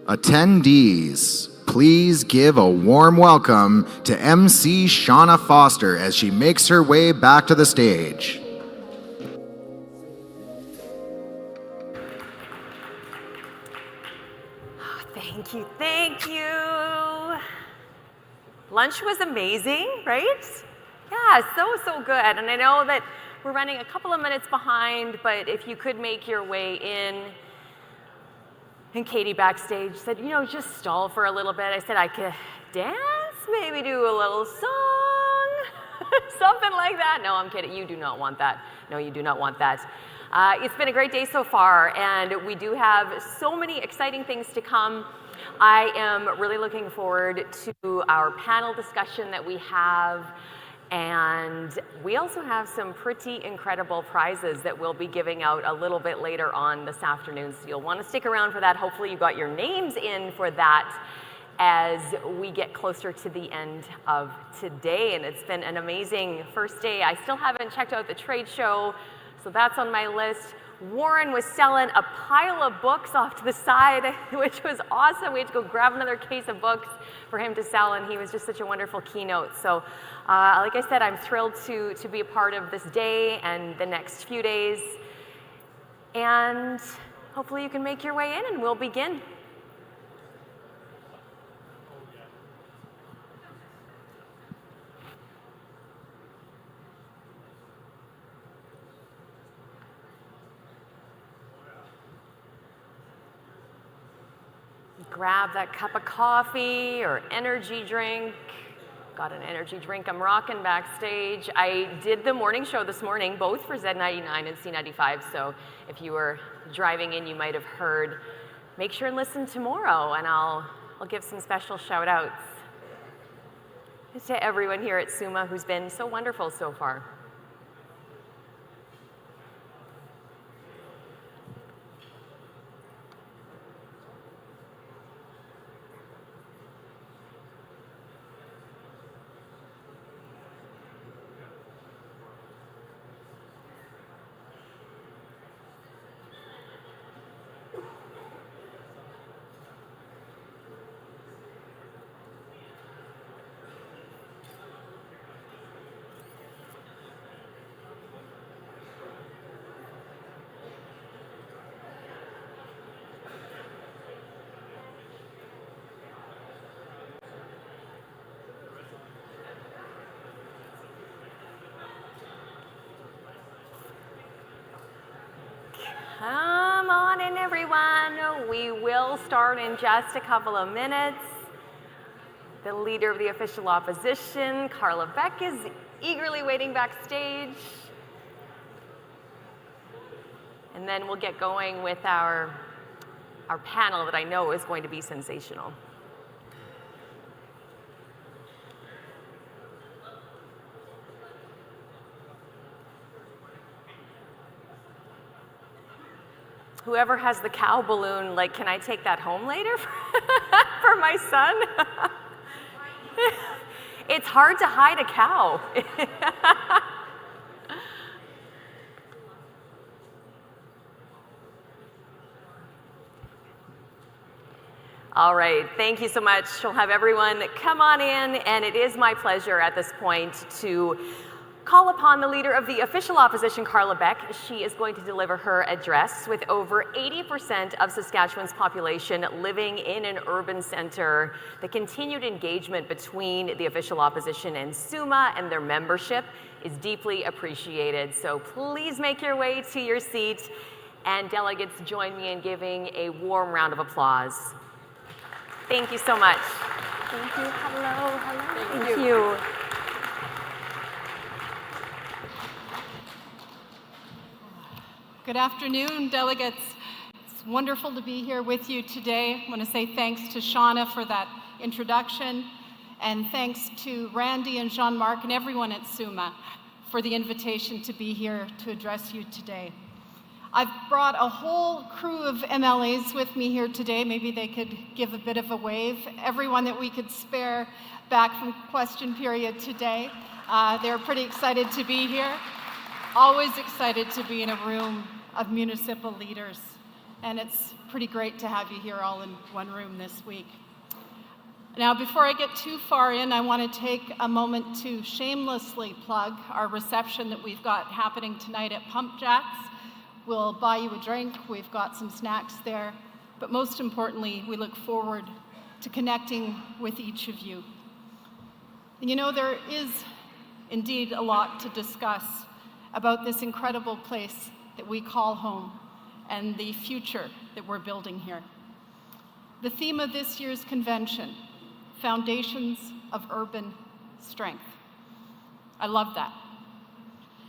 Attendees, please give a warm welcome to MC Shauna Foster as she makes her way back to the stage. Thank you, thank you. Lunch was amazing, right? Yeah, so good. And I know that we're running a couple of minutes behind, but if you could make your way in. And Katie backstage said, you know, just stall for a little bit. I said I could dance, maybe do a little song, something like that. No, I'm kidding. You do not want that. No, you do not want that. It's been a great day so far, and we do have so many exciting things to come. I am really looking forward to our panel discussion that we have, and we also have some pretty incredible prizes that we'll be giving out a little bit later on this afternoon, so you'll want to stick around for that. Hopefully you got your names in for that as we get closer to the end of today. And it's been an amazing first day. I still haven't checked out the trade show, so that's on my list. Warren was selling a pile of books off to the side, which was awesome. We had to go grab another case of books for him to sell, and he was just such a wonderful keynote. So like I said, I'm thrilled to be a part of this day and the next few days. And hopefully you can make your way in and we'll begin. Grab that cup of coffee or energy drink. Got an energy drink. I'm rocking backstage. I did the morning show this morning, both for Z99 and C95, so if you were driving in, you might have heard. Make sure and listen tomorrow, and I'll give some special shout outs to everyone here at SUMA who's been so wonderful so far. Come on in, everyone. We will start in just a couple of minutes. The leader of the official opposition, Carla Beck, is eagerly waiting backstage. And then we'll get going with our panel that I know is going to be sensational. Whoever has the cow balloon, like, can I take that home later for my son? It's hard to hide a cow. All right, thank you so much. We'll have everyone come on in, and it is my pleasure at this point to call upon the leader of the official opposition, Carla Beck. She is going to deliver her address. With over 80% of Saskatchewan's population living in an urban center, the continued engagement between the official opposition and SUMA and their membership is deeply appreciated. So please make your way to your seat, and delegates, join me in giving a warm round of applause. Thank you so much. Thank you. Hello. Hello. Thank you. Good afternoon, delegates. It's wonderful to be here with you today. I want to say thanks to Shauna for that introduction, and thanks to Randy and Jean-Marc and everyone at SUMA for the invitation to be here to address you today. I've brought a whole crew of MLAs with me here today. Maybe they could give a bit of a wave. Everyone that we could spare back from question period today. They're pretty excited to be here. Always excited to be in a room of municipal leaders, and it's pretty great to have you here all in one room this week. Now, before I get too far in, I want to take a moment to shamelessly plug our reception that we've got happening tonight at Pump Jacks. We'll buy you a drink, we've got some snacks there, but most importantly, we look forward to connecting with each of you. And you know, there is indeed a lot to discuss about this incredible place that we call home and the future that we're building here. The theme of this year's convention, Foundations of Urban Strength. I love that.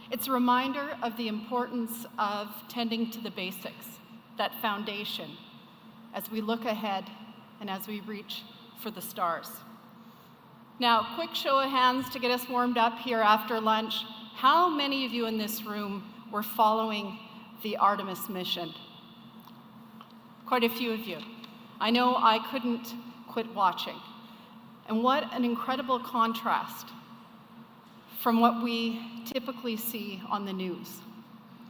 It's a reminder of the importance of tending to the basics, that foundation, as we look ahead and as we reach for the stars. Now, quick show of hands to get us warmed up here after lunch. How many of you in this room were following the Artemis mission? Quite a few of you. I know I couldn't quit watching. And what an incredible contrast from what we typically see on the news.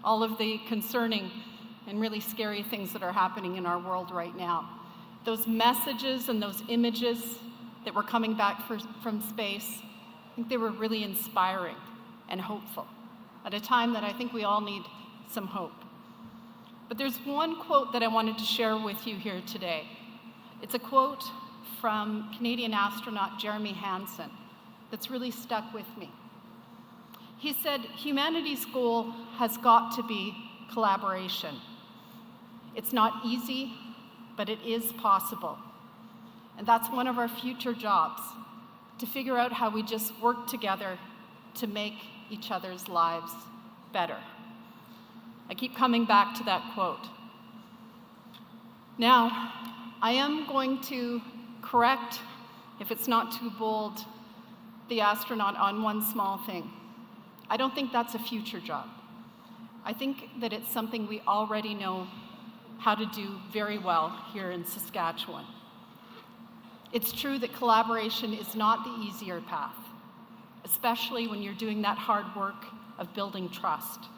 All of the concerning and really scary things that are happening in our world right now. Those messages and those images that were coming back from space, I think they were really inspiring and hopeful at a time that I think we all need some hope. But there's one quote that I wanted to share with you here today. It's a quote from Canadian astronaut Jeremy Hansen that's really stuck with me. He said, "Humanity's goal has got to be collaboration. It's not easy, but it is possible. And that's one of our future jobs, to figure out how we just work together to make each other's lives better." I keep coming back to that quote. Now, I am going to correct, if it's not too bold, the astronaut on one small thing. I don't think that's a future job. I think that it's something we already know how to do very well here in Saskatchewan. It's true that collaboration is not the easier path, especially when you're doing that hard work of building trust.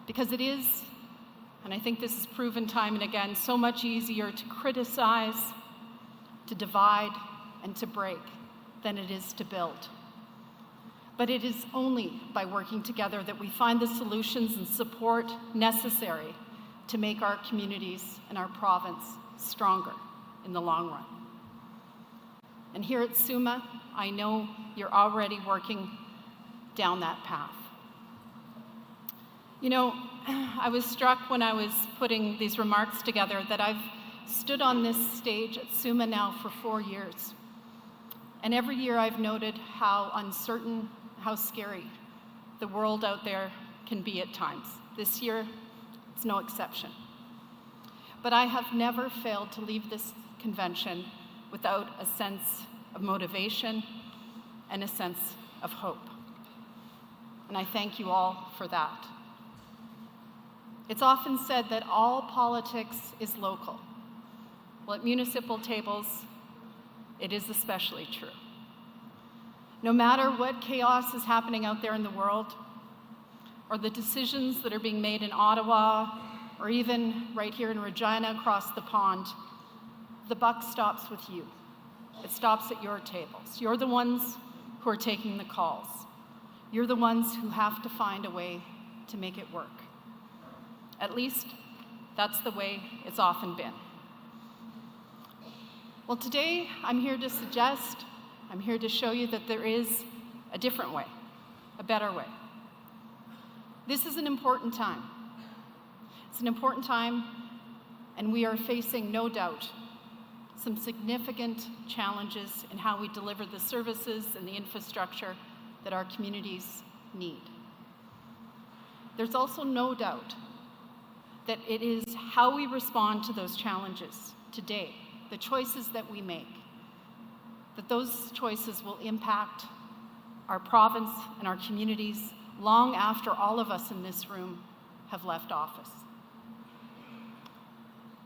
Because it is, and I think this is proven time and again, so much easier to criticize, to divide, and to break than it is to build. But it is only by working together that we find the solutions and support necessary to make our communities and our province stronger in the long run. And here at SUMA, I know you're already working down that path. You know, I was struck when I was putting these remarks together that I've stood on this stage at SUMA now for 4 years. And every year I've noted how uncertain, how scary the world out there can be at times. This year, it's no exception. But I have never failed to leave this convention without a sense of motivation and a sense of hope. And I thank you all for that. It's often said that all politics is local. Well, at municipal tables, it is especially true. No matter what chaos is happening out there in the world, or the decisions that are being made in Ottawa, or even right here in Regina across the pond, the buck stops with you. It stops at your tables. You're the ones who are taking the calls. You're the ones who have to find a way to make it work. At least, that's the way it's often been. Well, today, I'm here to show you that there is a different way, a better way. This is an important time. It's an important time, and we are facing, no doubt, some significant challenges in how we deliver the services and the infrastructure that our communities need. There's also no doubt that it is how we respond to those challenges today, the choices that we make, that those choices will impact our province and our communities long after all of us in this room have left office.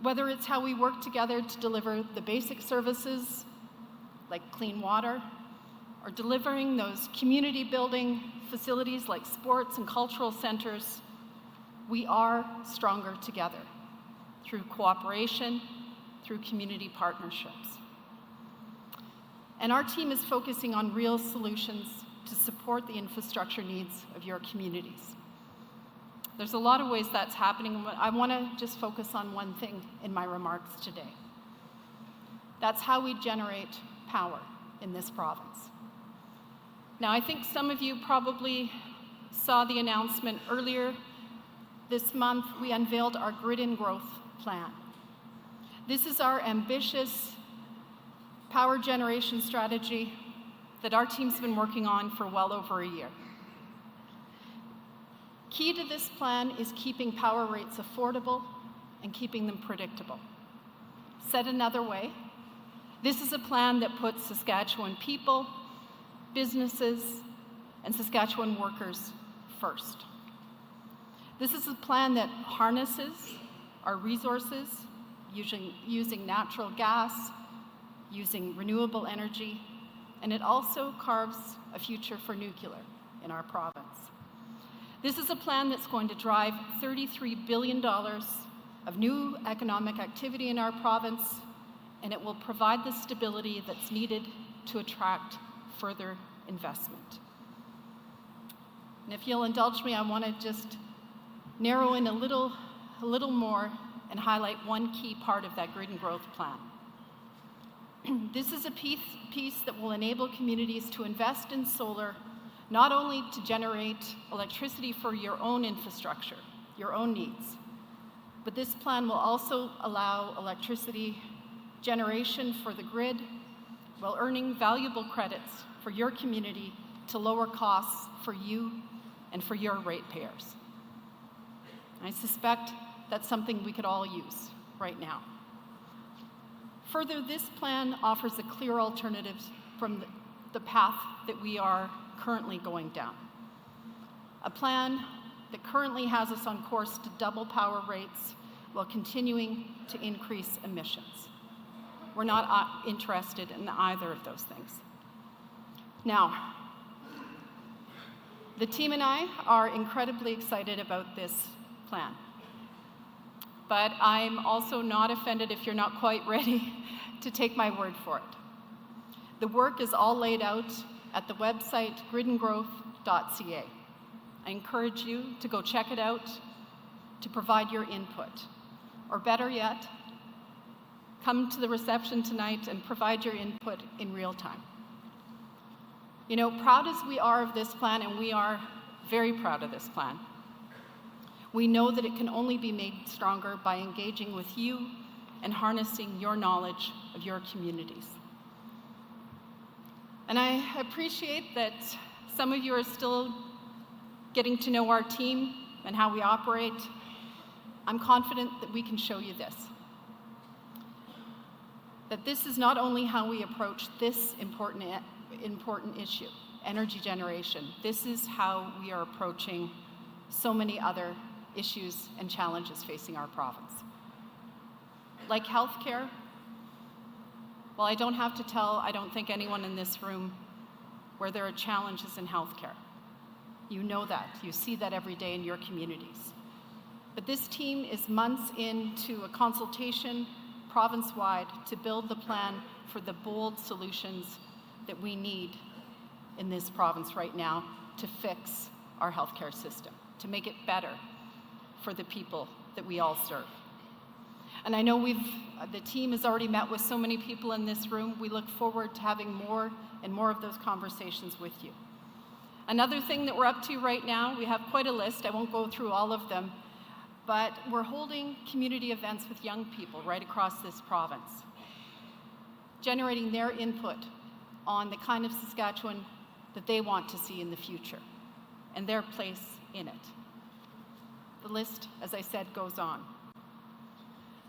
Whether it's how we work together to deliver the basic services like clean water, or delivering those community building facilities like sports and cultural centers, we are stronger together through cooperation, through community partnerships. And our team is focusing on real solutions to support the infrastructure needs of your communities. There's a lot of ways that's happening. I want to just focus on one thing in my remarks today. That's how we generate power in this province. Now, I think some of you probably saw the announcement earlier this month. We unveiled our Grid and Growth plan. This is our ambitious power generation strategy that our team's been working on for well over a year. Key to this plan is keeping power rates affordable and keeping them predictable. Said another way, this is a plan that puts Saskatchewan people, businesses, and Saskatchewan workers first. This is a plan that harnesses our resources using natural gas, using renewable energy, and it also carves a future for nuclear in our province. This is a plan that's going to drive $33 billion of new economic activity in our province, and it will provide the stability that's needed to attract further investment. And if you'll indulge me, I want to just narrow in a little more and highlight one key part of that grid and growth plan. This is a piece that will enable communities to invest in solar, not only to generate electricity for your own infrastructure, your own needs, but this plan will also allow electricity generation for the grid while earning valuable credits for your community to lower costs for you and for your ratepayers. I suspect that's something we could all use right now. Further, this plan offers a clear alternative from the path that we are currently going down. A plan that currently has us on course to double power rates while continuing to increase emissions. We're not interested in either of those things. Now, the team and I are incredibly excited about this plan. But I'm also not offended if you're not quite ready to take my word for it. The work is all laid out at the website gridandgrowth.ca. I encourage you to go check it out, to provide your input. Or better yet, come to the reception tonight and provide your input in real time. You know, proud as we are of this plan, and we are very proud of this plan, we know that it can only be made stronger by engaging with you and harnessing your knowledge of your communities. And I appreciate that some of you are still getting to know our team and how we operate. I'm confident that we can show you this. That this is not only how we approach this important issue, energy generation. This is how we are approaching so many other issues and challenges facing our province. Like healthcare, well, I don't have to tell, I don't think, anyone in this room where there are challenges in healthcare. You know that. You see that every day in your communities. But this team is months into a consultation province-wide to build the plan for the bold solutions that we need in this province right now to fix our healthcare system, to make it better for the people that we all serve. And I know the team has already met with so many people in this room. We look forward to having more and more of those conversations with you. Another thing that we're up to right now, we have quite a list. I won't go through all of them, but we're holding community events with young people right across this province, generating their input on the kind of Saskatchewan that they want to see in the future and their place in it. The list, as I said, goes on.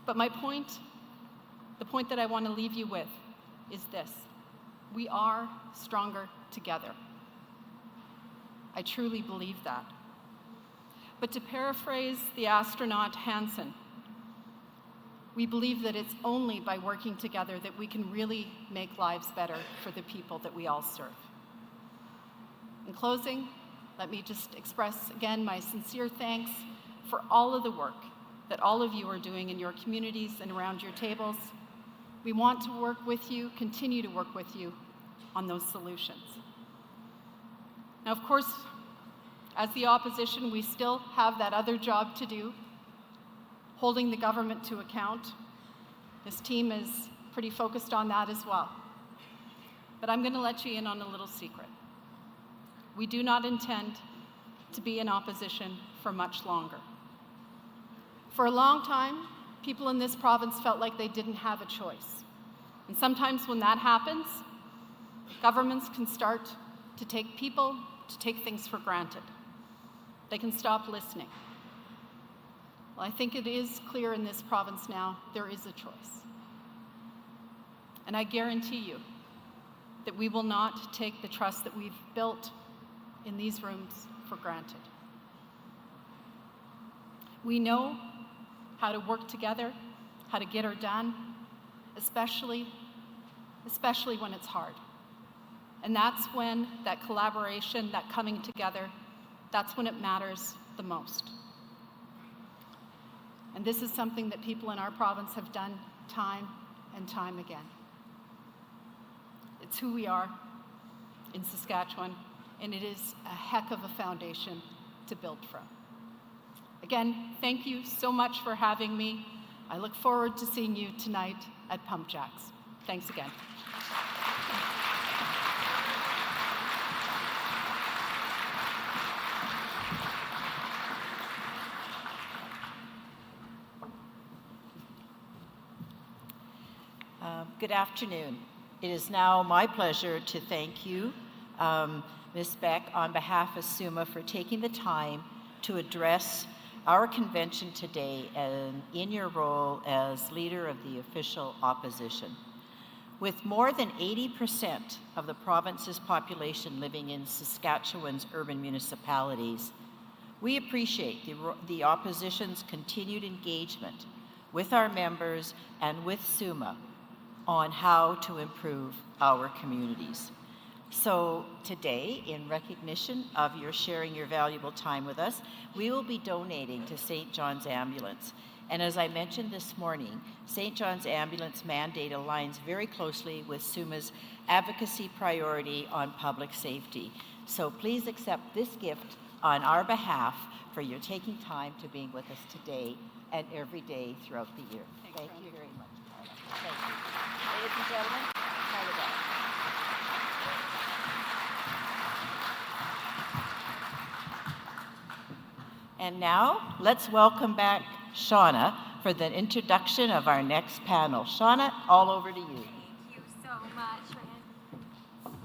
But my point, the point that I want to leave you with is this: we are stronger together. I truly believe that. But to paraphrase the astronaut Hansen, we believe that it's only by working together that we can really make lives better for the people that we all serve. In closing, let me just express again my sincere thanks for all of the work that all of you are doing in your communities and around your tables. We want to work with you, continue to work with you on those solutions. Now, of course, as the opposition, we still have that other job to do, holding the government to account. This team is pretty focused on that as well. But I'm going to let you in on a little secret. We do not intend to be in opposition for much longer. For a long time, people in this province felt like they didn't have a choice. And sometimes when that happens, governments can start to take things for granted. They can stop listening. Well, I think it is clear in this province now there is a choice. And I guarantee you that we will not take the trust that we've built in these rooms for granted. We know how to work together, how to get her done, especially when it's hard. And that's when that collaboration, that coming together, that's when it matters the most. And this is something that people in our province have done time and time again. It's who we are in Saskatchewan, and it is a heck of a foundation to build from. Again, thank you so much for having me. I look forward to seeing you tonight at Pump Jacks. Thanks again. Good afternoon. It is now my pleasure to thank you, Ms. Beck, on behalf of SUMA, for taking the time to address our convention today and in your role as leader of the official opposition. With more than 80% of the province's population living in Saskatchewan's urban municipalities, we appreciate the opposition's continued engagement with our members and with SUMA on how to improve our communities. So today, in recognition of your sharing your valuable time with us, we will be donating to St. John's Ambulance. And as I mentioned this morning, St. John's Ambulance mandate aligns very closely with SUMA's advocacy priority on public safety. So please accept this gift on our behalf for your taking time to being with us today and every day throughout the year. Thank you very much, Carla. Thank you. Ladies and gentlemen, Carla Beck. And now, let's welcome back Shauna for the introduction of our next panel. Shauna, all over to you. Thank you so much, Rand.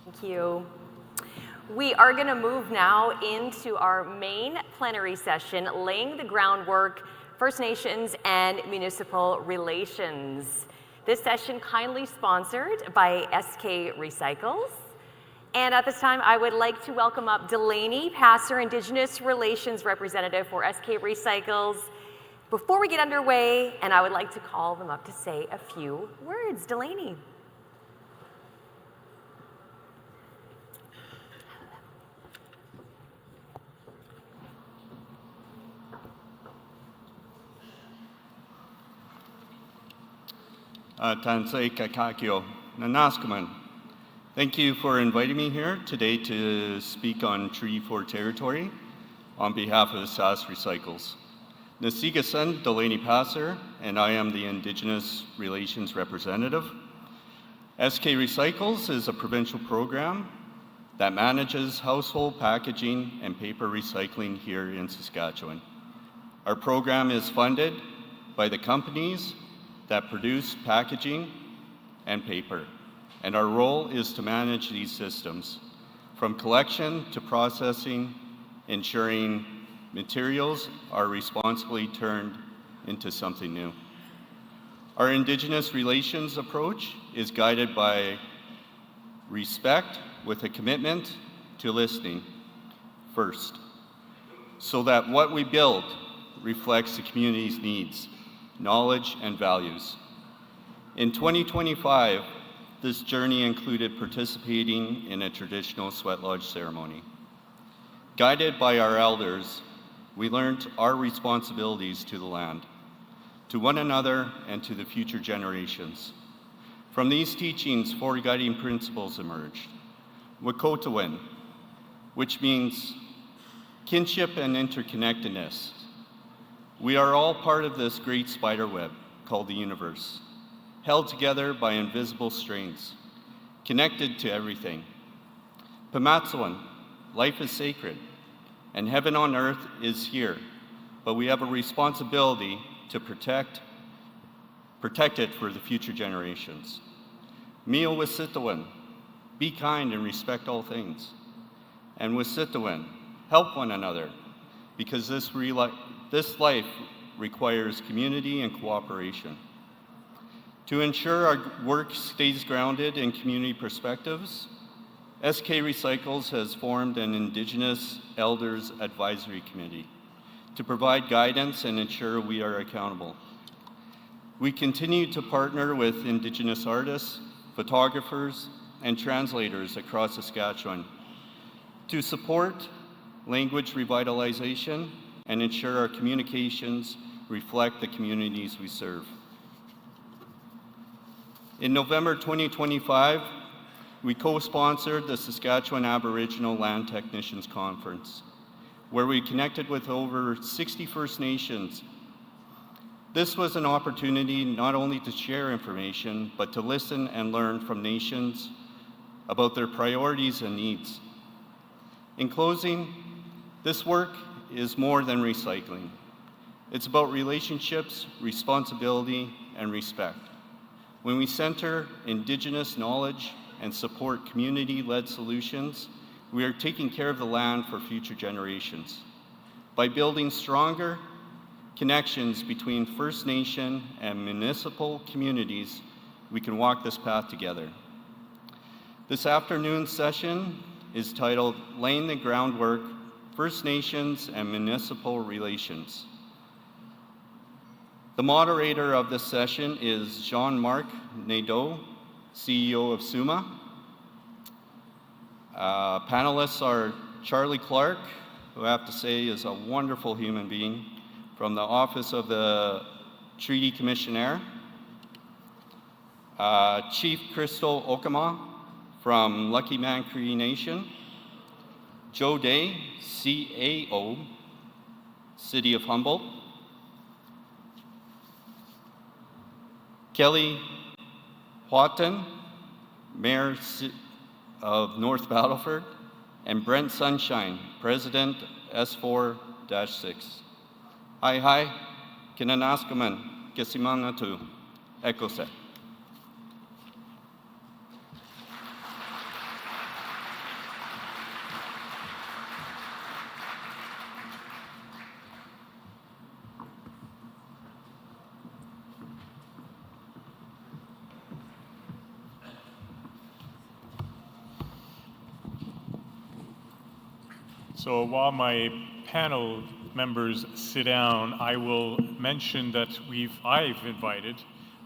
Thank you. We are going to move now into our main plenary session, laying the groundwork, First Nations and Municipal Relations. This session kindly sponsored by SK Recycles. And at this time, I would like to welcome up Delaney Passer, Indigenous Relations Representative for SK Recycles. Before we get underway, and I would like to call them up to say a few words. Delaney. Tansei Kakakio, Nanaskaman. Thank you for inviting me here today to speak on Treaty 4 territory on behalf of SAS Recycles. Nasigasan Delaney Passer, and I am the Indigenous Relations Representative. SK Recycles is a provincial program that manages household packaging and paper recycling here in Saskatchewan. Our program is funded by the companies that produce packaging and paper, and our role is to manage these systems, from collection to processing, ensuring materials are responsibly turned into something new. Our Indigenous relations approach is guided by respect with a commitment to listening first, so that what we build reflects the community's needs, knowledge, and values. In 2025, this journey included participating in a traditional sweat lodge ceremony. Guided by our elders, we learned our responsibilities to the land, to one another, and to the future generations. From these teachings, 4 guiding principles emerged. Wakotawin, which means kinship and interconnectedness. We are all part of this great spider web called the universe, held together by invisible strings, connected to everything. Pamatsuan, life is sacred, and heaven on earth is here, but we have a responsibility to protect it for the future generations. Mio Wisitawin, be kind and respect all things. And Wisitawin, help one another, because this life requires community and cooperation. To ensure our work stays grounded in community perspectives, SK Recycles has formed an Indigenous Elders Advisory Committee to provide guidance and ensure we are accountable. We continue to partner with Indigenous artists, photographers, and translators across Saskatchewan to support language revitalization and ensure our communications reflect the communities we serve. In November 2025, we co-sponsored the Saskatchewan Aboriginal Land Technicians Conference, where we connected with over 60 First Nations. This was an opportunity not only to share information, but to listen and learn from nations about their priorities and needs. In closing, this work is more than recycling. It's about relationships, responsibility, and respect. When we center Indigenous knowledge and support community-led solutions, we are taking care of the land for future generations. By building stronger connections between First Nation and municipal communities, we can walk this path together. This afternoon's session is titled Laying the Groundwork, First Nations and Municipal Relations. The moderator of this session is Jean-Marc Nadeau, CEO of SUMA. Panelists are Charlie Clark, who I have to say is a wonderful human being, from the Office of the Treaty Commissioner. Chief Crystal Okama from Lucky Man Cree Nation. Joe Day, CAO, City of Humboldt. Kelly Houghton, Mayor of North Battleford, and Brent Sunshine, President S4-6. Hi, Kinanaskaman, Kesimanatu, Ekose. So while my panel members sit down, I will mention that I've invited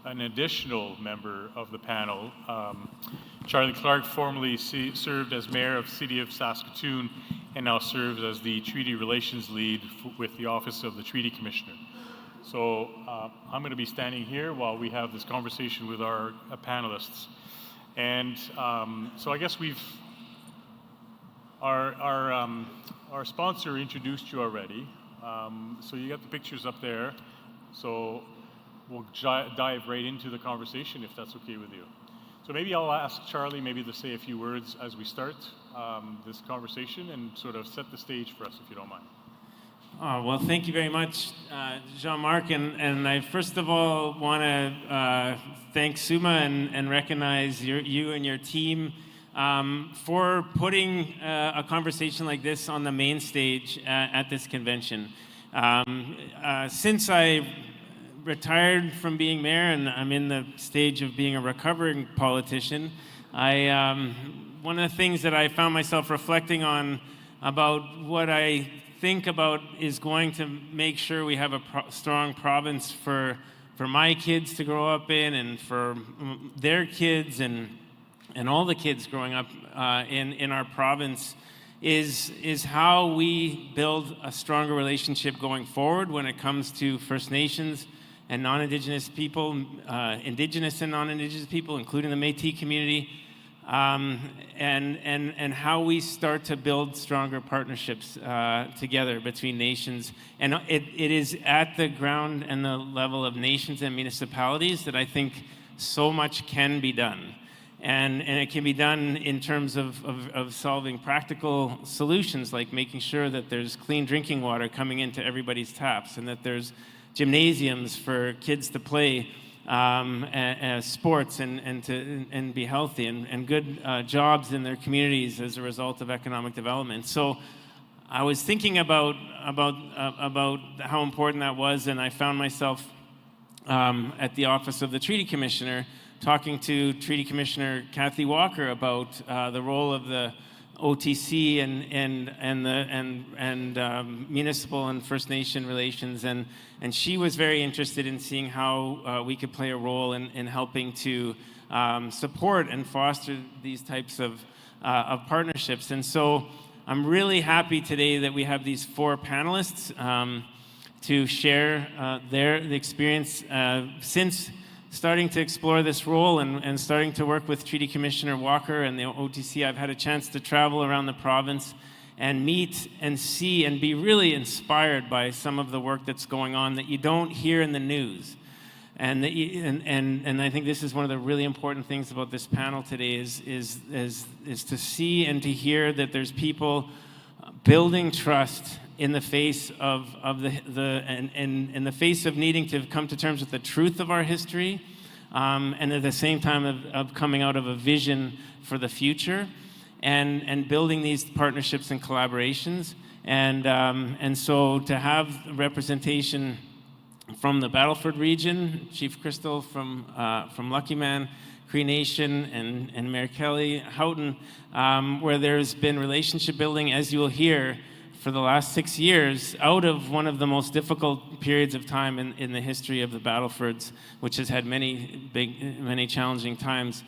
an additional member of the panel. Charlie Clark formerly served as mayor of City of Saskatoon and now serves as the Treaty Relations Lead with the Office of the Treaty Commissioner. So I'm going to be standing here while we have this conversation with our panelists. And so I guess our sponsor introduced you already. So you got the pictures up there. So we'll dive right into the conversation if that's okay with you. So maybe I'll ask Charlie maybe to say a few words as we start this conversation and sort of set the stage for us if you don't mind. Well, thank you very much, Jean-Marc. And I first of all want to thank SUMA and recognize you and your team for putting a conversation like this on the main stage at this convention. Since I retired from being mayor and I'm in the stage of being a recovering politician, one of the things that I found myself reflecting on about what I think about is going to make sure we have a strong province for my kids to grow up in and for their kids and all the kids growing up in our province is how we build a stronger relationship going forward when it comes to First Nations and non-Indigenous people, Indigenous and non-Indigenous people, including the Métis community, and how we start to build stronger partnerships together between nations. And it is at the ground and the level of nations and municipalities that I think so much can be done. And it can be done in terms of solving practical solutions, like making sure that there's clean drinking water coming into everybody's taps and that there's gymnasiums for kids to play sports and be healthy and good jobs in their communities as a result of economic development. So I was thinking about how important that was, and I found myself at the office of the Treaty Commissioner talking to Treaty Commissioner Kathy Walker about the role of the OTC and municipal and First Nation relations, and she was very interested in seeing how we could play a role in helping to support and foster these types of partnerships. And so I'm really happy today that we have these 4 panelists to share the experience since starting to explore this role and starting to work with Treaty Commissioner Walker and the OTC. I've had a chance to travel around the province and meet and see and be really inspired by some of the work that's going on that you don't hear in the news. And I think this is one of the really important things about this panel today is to see and to hear that there's people building trust in the face of in the face of needing to come to terms with the truth of our history, and at the same time of coming out of a vision for the future, and building these partnerships and collaborations, and so to have representation from the Battleford region, Chief Crystal from Lucky Man, Cree Nation, and Mayor Kelly Houghton, where there's been relationship building, as you will hear, for the last 6 years, out of one of the most difficult periods of time in the history of the Battlefords, which has had many challenging times.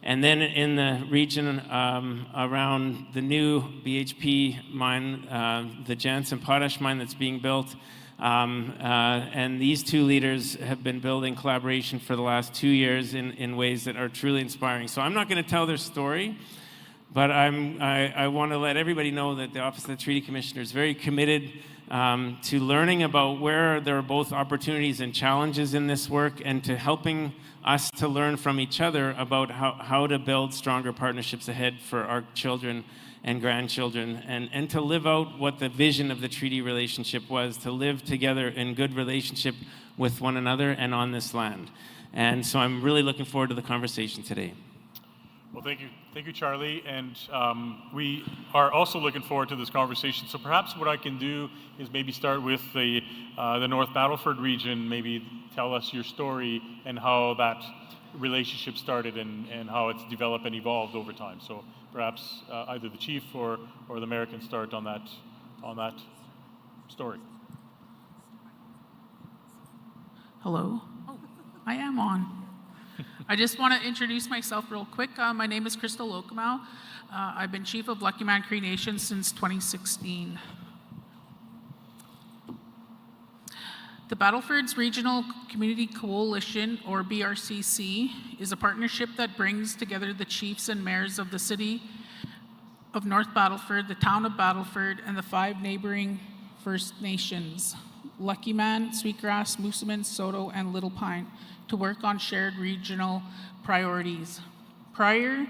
And then in the region around the new BHP mine, the Jansen Potash mine that's being built, and these 2 leaders have been building collaboration for the last 2 years in ways that are truly inspiring. So I'm not going to tell their story, but I want to let everybody know that the Office of the Treaty Commissioner is very committed to learning about where there are both opportunities and challenges in this work, and to helping us to learn from each other about how to build stronger partnerships ahead for our children and grandchildren, and to live out what the vision of the treaty relationship was, to live together in good relationship with one another and on this land. And so I'm really looking forward to the conversation today. Well, thank you, Charlie, and we are also looking forward to this conversation. So perhaps what I can do is maybe start with the North Battleford region, maybe tell us your story and how that relationship started and how it's developed and evolved over time. So perhaps either the chief or the mayor can start on that story. Hello. Oh, I am on. I just want to introduce myself real quick. My name is Crystal Lokamau. I've been chief of Lucky Man Cree Nation since 2016. The Battlefords Regional Community Coalition, or BRCC, is a partnership that brings together the chiefs and mayors of the city of North Battleford, the town of Battleford, and the 5 neighboring First Nations, Lucky Man, Sweetgrass, Moosomin, Soto, and Little Pine, to work on shared regional priorities. Prior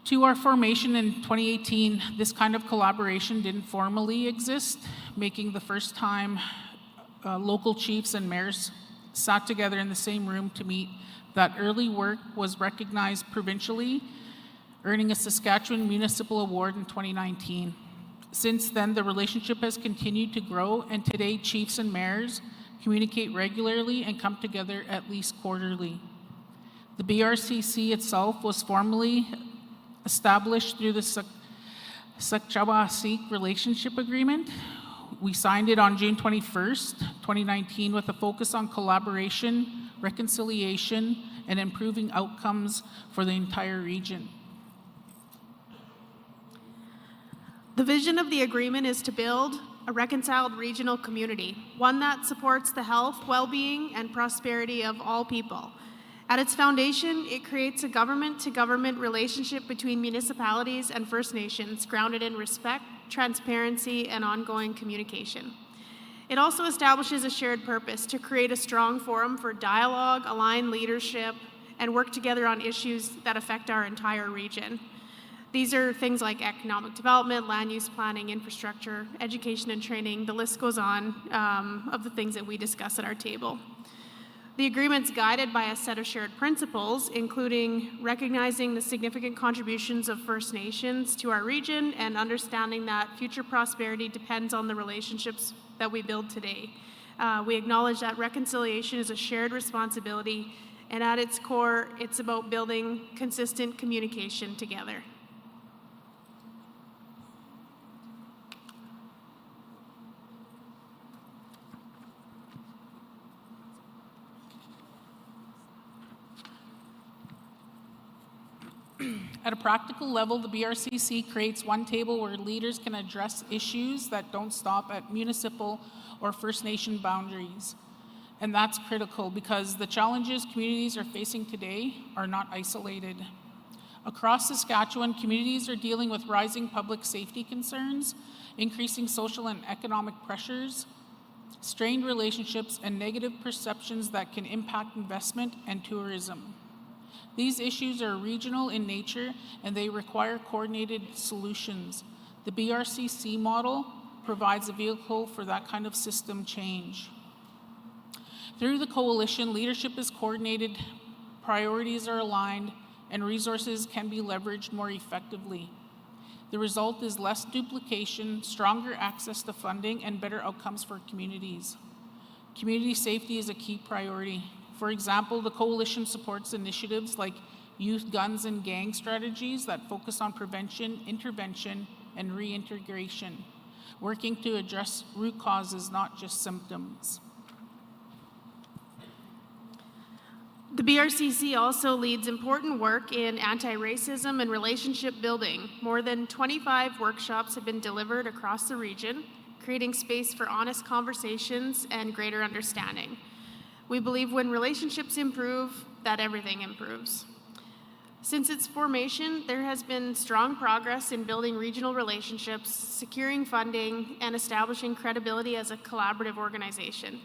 to our formation in 2018, this kind of collaboration didn't formally exist, making the first time local chiefs and mayors sat together in the same room to meet. That early work was recognized provincially, earning a Saskatchewan Municipal Award in 2019. Since then, the relationship has continued to grow, and today chiefs and mayors communicate regularly and come together at least quarterly. The BRCC itself was formally established through the Sakchaba-Sikh Relationship Agreement. We signed it on June 21st, 2019, with a focus on collaboration, reconciliation, and improving outcomes for the entire region. The vision of the agreement is to build a reconciled regional community, one that supports the health, well-being, and prosperity of all people. At its foundation, it creates a government-to-government relationship between municipalities and First Nations, grounded in respect, transparency, and ongoing communication. It also establishes a shared purpose to create a strong forum for dialogue, align leadership, and work together on issues that affect our entire region. These are things like economic development, land use planning, infrastructure, education and training. The list goes on of the things that we discuss at our table. The agreement's guided by a set of shared principles, including recognizing the significant contributions of First Nations to our region and understanding that future prosperity depends on the relationships that we build today. We acknowledge that reconciliation is a shared responsibility, and at its core, it's about building consistent communication together. At a practical level, the BRCC creates one table where leaders can address issues that don't stop at municipal or First Nation boundaries. And that's critical because the challenges communities are facing today are not isolated. Across Saskatchewan, communities are dealing with rising public safety concerns, increasing social and economic pressures, strained relationships, and negative perceptions that can impact investment and tourism. These issues are regional in nature and they require coordinated solutions. The BRCC model provides a vehicle for that kind of system change. Through the coalition, leadership is coordinated, priorities are aligned, and resources can be leveraged more effectively. The result is less duplication, stronger access to funding, and better outcomes for communities. Community safety is a key priority. For example, the coalition supports initiatives like youth guns and gang strategies that focus on prevention, intervention, and reintegration, working to address root causes, not just symptoms. The BRCC also leads important work in anti-racism and relationship building. More than 25 workshops have been delivered across the region, creating space for honest conversations and greater understanding. We believe when relationships improve, that everything improves. Since its formation, there has been strong progress in building regional relationships, securing funding, and establishing credibility as a collaborative organization.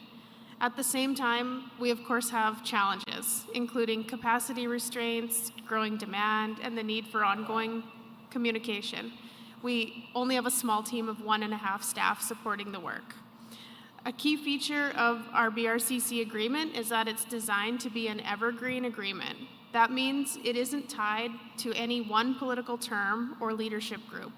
At the same time, we of course have challenges, including capacity restraints, growing demand, and the need for ongoing communication. We only have a small team of 1.5 staff supporting the work. A key feature of our BRCC agreement is that it's designed to be an evergreen agreement. That means it isn't tied to any one political term or leadership group.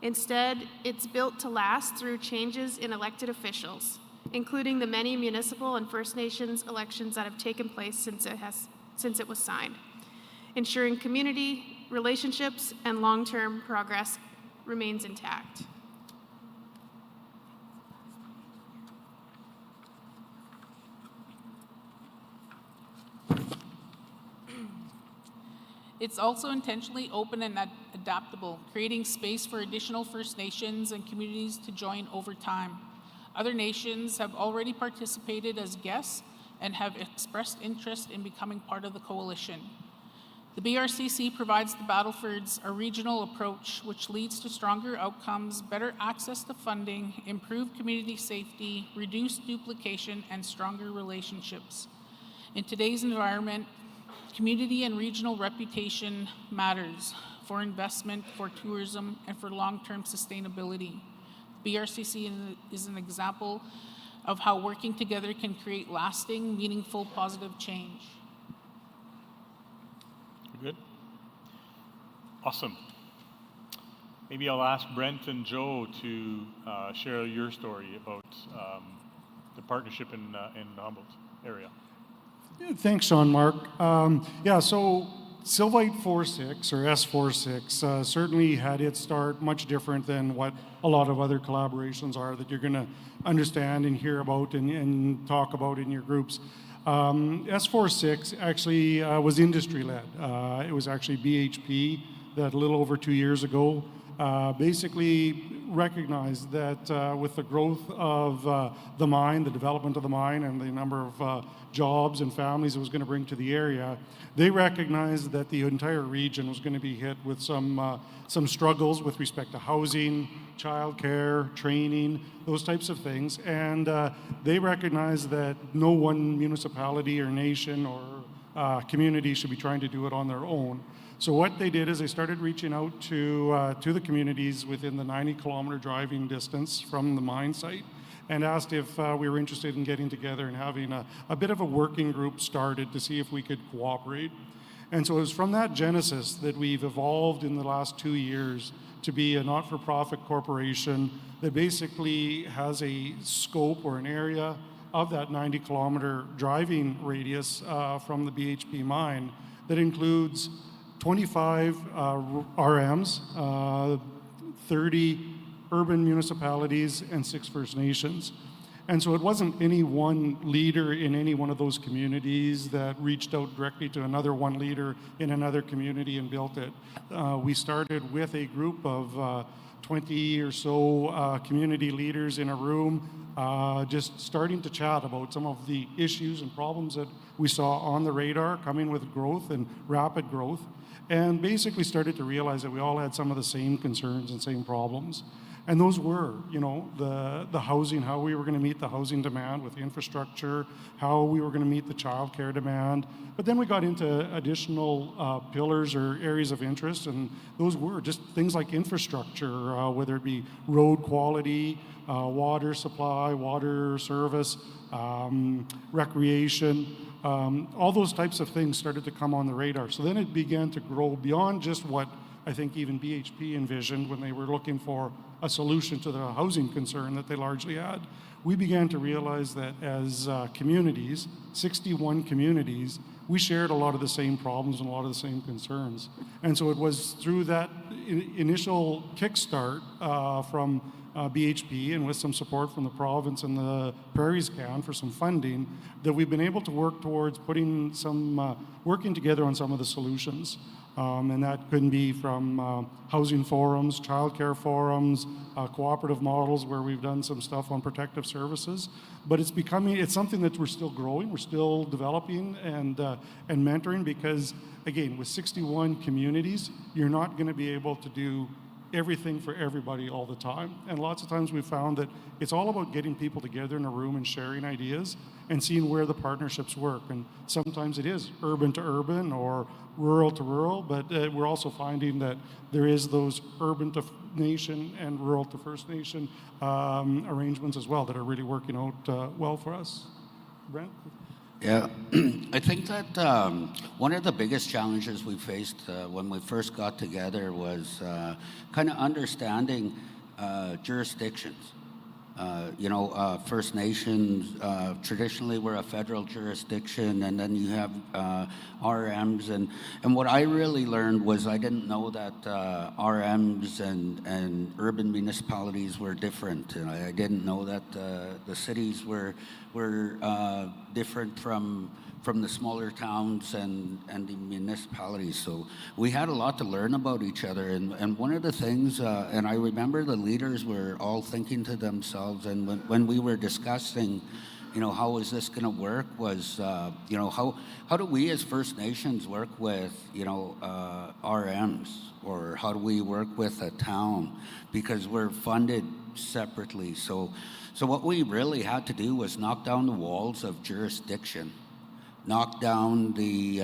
Instead, it's built to last through changes in elected officials, including the many municipal and First Nations elections that have taken place since it was signed, ensuring community relationships and long-term progress remains intact. It's also intentionally open and adaptable, creating space for additional First Nations and communities to join over time. Other nations have already participated as guests and have expressed interest in becoming part of the coalition. The BRCC provides the Battlefords a regional approach which leads to stronger outcomes, better access to funding, improved community safety, reduced duplication, and stronger relationships. In today's environment, community and regional reputation matters for investment, for tourism, and for long-term sustainability. BRCC is an example of how working together can create lasting, meaningful, positive change. Good. Awesome. Maybe I'll ask Brent and Joe to share your story about the partnership in the Humboldt area. Yeah, thanks, Sean Mark. So Sylvite 46 or S46 certainly had its start much different than what a lot of other collaborations are that you're going to understand and hear about and talk about in your groups. S46 actually was industry-led. It was actually BHP that a little over 2 years ago basically recognized that with the growth of the mine, the development of the mine, and the number of jobs and families it was going to bring to the area, they recognized that the entire region was going to be hit with some struggles with respect to housing, childcare, training, those types of things. And they recognized that no one municipality or nation or community should be trying to do it on their own. So what they did is they started reaching out to the communities within the 90-kilometer driving distance from the mine site and asked if we were interested in getting together and having a bit of a working group started to see if we could cooperate. And so it was from that genesis that we've evolved in the last 2 years to be a not-for-profit corporation that basically has a scope or an area of that 90-kilometer driving radius from the BHP mine that includes 25 RMs, 30 urban municipalities, and 6 First Nations. And so it wasn't any one leader in any one of those communities that reached out directly to another one leader in another community and built it. We started with a group of 20 or so community leaders in a room, just starting to chat about some of the issues and problems that we saw on the radar coming with growth and rapid growth, and basically started to realize that we all had some of the same concerns and same problems. And those were, the housing, how we were going to meet the housing demand with infrastructure, how we were going to meet the childcare demand. But then we got into additional pillars or areas of interest, and those were just things like infrastructure, whether it be road quality, water supply, water service, recreation. All those types of things started to come on the radar. So then it began to grow beyond just what I think even BHP envisioned when they were looking for a solution to the housing concern that they largely had. We began to realize that as communities, 61 communities, we shared a lot of the same problems and a lot of the same concerns. And so it was through that initial kickstart from BHP and with some support from the province and the Prairies Can for some funding that we've been able to work towards putting some, working together on some of the solutions. And that could be from housing forums, childcare forums, cooperative models where we've done some stuff on protective services. But it's something that we're still growing, we're still developing and mentoring, because again, with 61 communities, you're not going to be able to do everything for everybody all the time. And lots of times we've found that it's all about getting people together in a room and sharing ideas and seeing where the partnerships work. And sometimes it is urban to urban or rural to rural, but we're also finding that there is those urban to nation and rural to First Nation arrangements as well that are really working out well for us. Brent? Yeah, I think that one of the biggest challenges we faced when we first got together was kind of understanding jurisdictions. First Nations, traditionally we're a federal jurisdiction, and then you have RMs. And what I really learned was I didn't know that RMs and urban municipalities were different. And I didn't know that the cities were different from the smaller towns and the municipalities. So we had a lot to learn about each other. And one of the things, and I remember the leaders were all thinking to themselves, and when we were discussing, how is this going to work, was, how do we as First Nations work with, RMs, or how do we work with a town? Because we're funded separately. So what we really had to do was knock down the walls of jurisdiction. Knock down the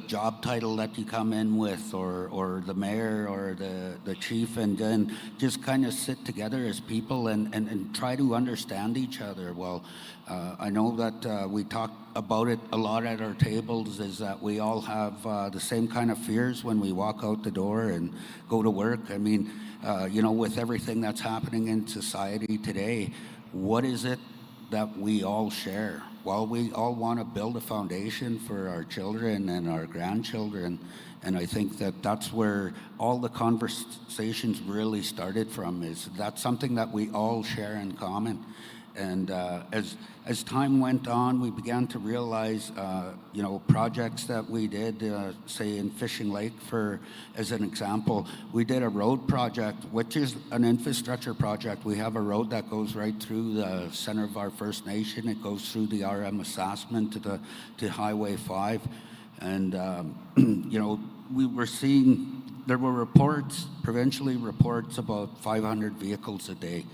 job title that you come in with, or the mayor or the chief, and then just kind of sit together as people and try to understand each other. Well, I know that we talk about it a lot at our tables, is that we all have the same kind of fears when we walk out the door and go to work. I mean, with everything that's happening in society today, what is it that we all share? Well, we all want to build a foundation for our children and our grandchildren, and I think that that's where all the conversations really started from, is that's something that we all share in common. And as time went on, we began to realize, projects that we did, say in Fishing Lake, as an example, we did a road project, which is an infrastructure project. We have a road that goes right through the center of our First Nation. It goes through the RM assessment to Highway 5, and we were seeing, there were reports, provincially reports, about 500 vehicles a day.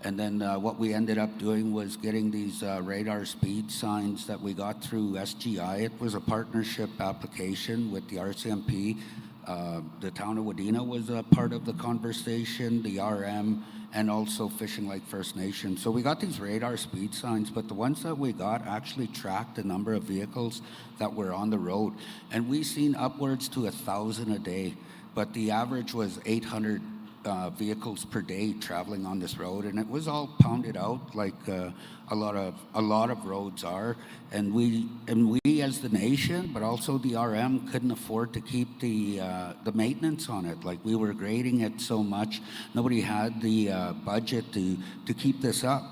And then what we ended up doing was getting these radar speed signs that we got through SGI. It was a partnership application with the RCMP, The town of Wadena was a part of the conversation, the RM, and also Fishing Lake First Nation. So we got these radar speed signs, but the ones that we got actually tracked the number of vehicles that were on the road. And we seen upwards to 1,000 a day, but the average was 800 vehicles per day traveling on this road, and it was all pounded out like a lot of roads are. And we as the nation, but also the RM, couldn't afford to keep the maintenance on it. Like, we were grading it so much, nobody had the budget to keep this up.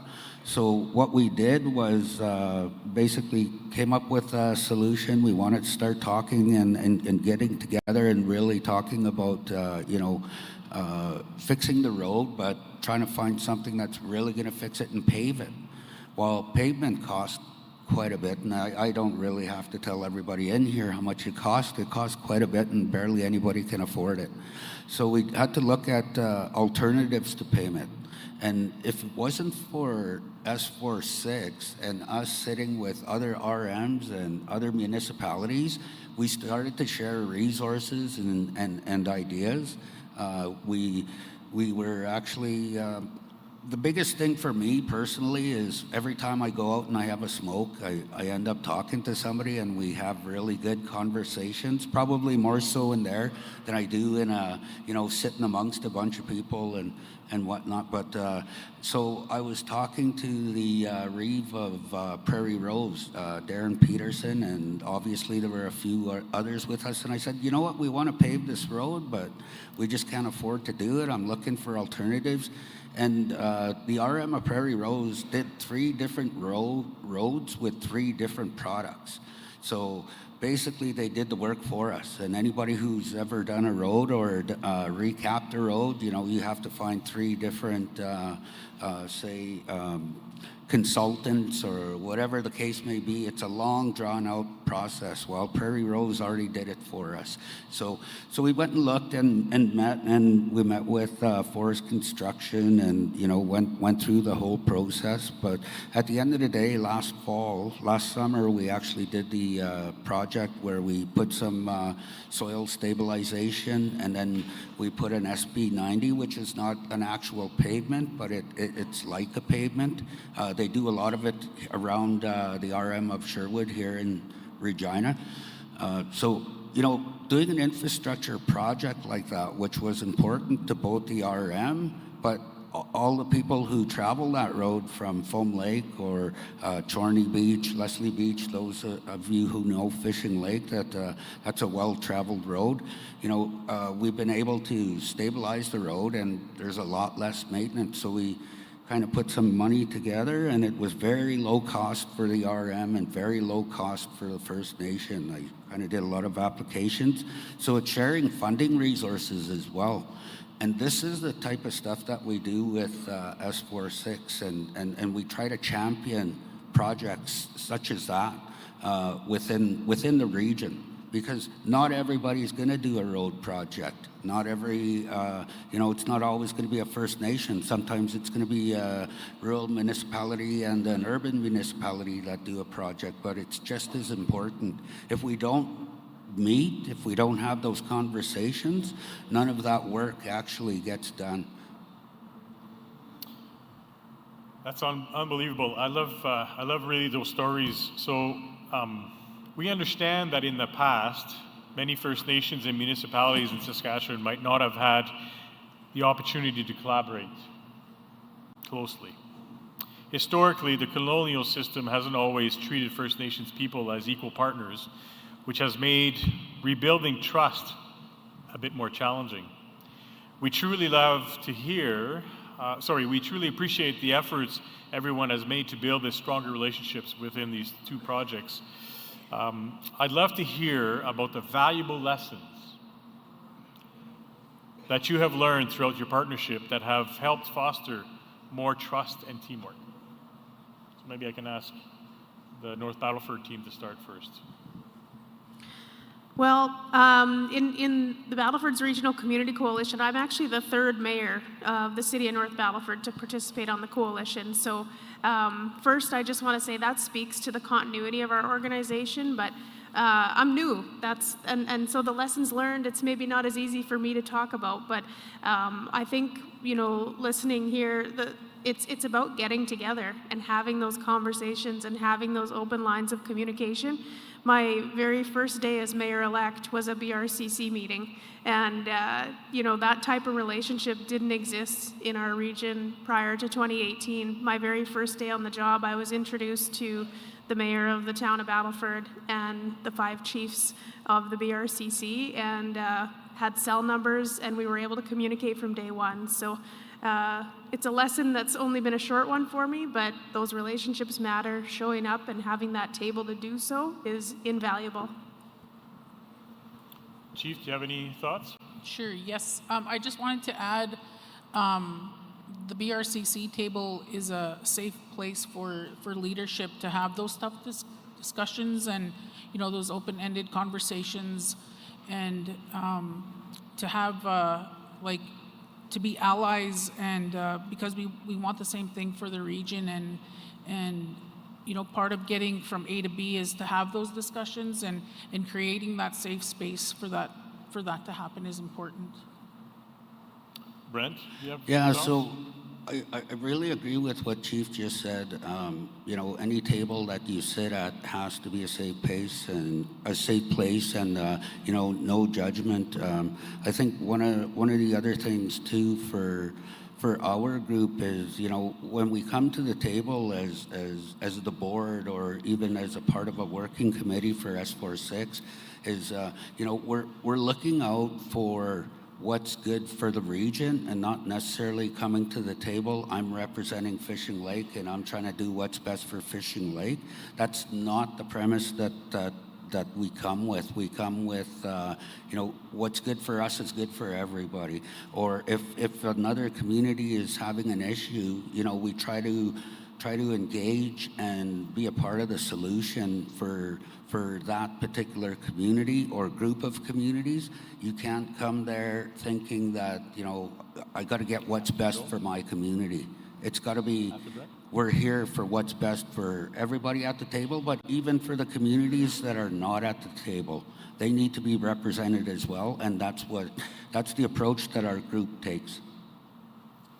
So what we did was basically came up with a solution. We wanted to start talking and getting together and really talking about fixing the road, but trying to find something that's really going to fix it and pave it. Well, pavement costs quite a bit, and I don't really have to tell everybody in here how much it costs. It costs quite a bit, and barely anybody can afford it. So we had to look at alternatives to payment. And if it wasn't for S46 and us sitting with other RMs and other municipalities, we started to share resources and ideas. We were actually, the biggest thing for me personally is every time I go out and I have a smoke, I end up talking to somebody and we have really good conversations, probably more so in there than I do in sitting amongst a bunch of people and whatnot. But so I was talking to the Reeve of Prairie Rose, Darren Peterson, and obviously there were a few others with us. And I said, you know what, we want to pave this road, but we just can't afford to do it. I'm looking for alternatives. And the RM of Prairie Rose did 3 different roads with 3 different products. So basically they did the work for us. And anybody who's ever done a road or recapped a road, you have to find 3 different, consultants or whatever the case may be. It's a long, drawn-out process. Well, Prairie Rose already did it for us. So we went and looked and met, and we met with Forest Construction and, went through the whole process. But at the end of the day, last summer, we actually did the project where we put some soil stabilization, and then we put an SB90, which is not an actual pavement, but it's like a pavement. They do a lot of it around the RM of Sherwood here in Regina. So doing an infrastructure project like that, which was important to both the RM, but all the people who travel that road from Foam Lake or Chorney Beach, Leslie Beach, those of you who know Fishing Lake, that's a well-traveled road. We've been able to stabilize the road, and there's a lot less maintenance. So we kind of put some money together, and it was very low cost for the RM and very low cost for the First Nation. I kind of did a lot of applications. So it's sharing funding resources as well. And this is the type of stuff that we do with S46, and we try to champion projects such as that within the region, because not everybody's going to do a road project. Not every, it's not always going to be a First Nation. Sometimes it's going to be a rural municipality and an urban municipality that do a project, but it's just as important. If we don't meet, if we don't have those conversations, none of that work actually gets done. That's unbelievable. I love really those stories. So we understand that in the past, many First Nations and municipalities in Saskatchewan might not have had the opportunity to collaborate closely. Historically, the colonial system hasn't always treated First Nations people as equal partners, which has made rebuilding trust a bit more challenging. We truly appreciate the efforts everyone has made to build these stronger relationships within these 2 projects. I'd love to hear about the valuable lessons that you have learned throughout your partnership that have helped foster more trust and teamwork. So maybe I can ask the North Battleford team to start first. Well, in the Battleford's Regional Community Coalition, I'm actually the 3rd mayor of the city of North Battleford to participate on the coalition. So first, I just want to say that speaks to the continuity of our organization, but I'm new. And so the lessons learned, it's maybe not as easy for me to talk about, but I think, listening here, it's about getting together and having those conversations and having those open lines of communication. My very first day as mayor-elect was a BRCC meeting, and that type of relationship didn't exist in our region prior to 2018. My very first day on the job, I was introduced to the mayor of the town of Battleford and the 5 chiefs of the BRCC, and had cell numbers, and we were able to communicate from day one. So it's a lesson that's only been a short one for me, but those relationships matter. Showing up and having that table to do so is invaluable. Chief, do you have any thoughts? Sure, yes. I just wanted to add, the BRCC table is a safe place for leadership to have those tough discussions and, those open-ended conversations, and to have, to be allies, and because we want the same thing for the region, and part of getting from A to B is to have those discussions, and creating that safe space for that to happen is important. Brent, you have Yeah, thoughts? so I really agree with what Chief just said. Any table that you sit at has to be a safe place, and no judgment. I think one of the other things too for our group is, when we come to the table as the board, or even as a part of a working committee for S46, is we're looking out for what's good for the region, and not necessarily coming to the table, I'm representing Fishing Lake and I'm trying to do what's best for Fishing Lake. That's not the premise that we come with. We come with, what's good for us is good for everybody. Or if another community is having an issue, we try to engage and be a part of the solution for that particular community or group of communities. You can't come there thinking that, I got to get what's best for my community. It's got to be, we're here for what's best for everybody at the table, but even for the communities that are not at the table, they need to be represented as well, and that's the approach that our group takes.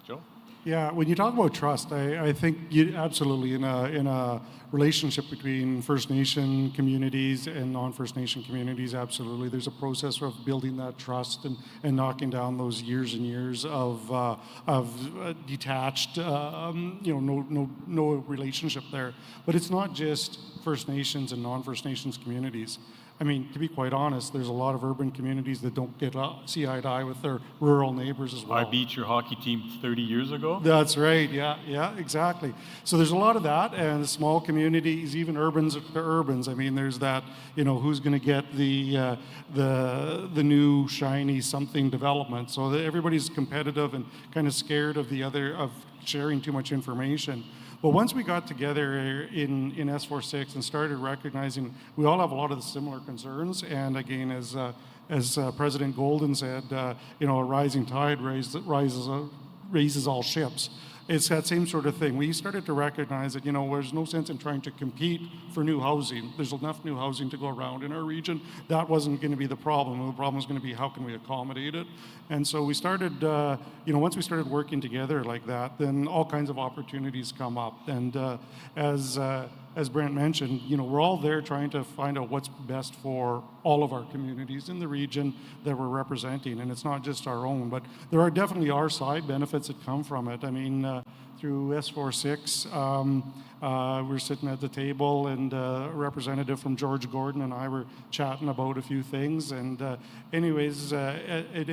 Joe? Yeah, when you talk about trust, I think you absolutely, in a relationship between First Nation communities and non-First Nation communities, absolutely. There's a process of building that trust and knocking down those years and years of detached, no relationship there. But it's not just First Nations and non-First Nations communities. I mean, to be quite honest, there's a lot of urban communities that don't see eye to eye with their rural neighbors as well. I beat your hockey team 30 years ago. That's right. Yeah, exactly. So there's a lot of that, and small communities, even urbans to urbans. I mean, there's that. Who's going to get the new shiny something development? So that everybody's competitive and kind of scared of of sharing too much information. But once we got together in S46 and started recognizing we all have a lot of the similar concerns, and again, as President Golden said, a rising tide raises all ships. It's that same sort of thing. We started to recognize that, there's no sense in trying to compete for new housing. There's enough new housing to go around in our region. That wasn't going to be the problem. The problem was going to be how can we accommodate it. And so we started, once we started working together like that, then all kinds of opportunities come up. And as Brent mentioned, we're all there trying to find out what's best for all of our communities in the region that we're representing. And it's not just our own, but there are definitely our side benefits that come from it. I mean, through S46, we're sitting at the table, and a representative from George Gordon and I were chatting about a few things. And anyways, it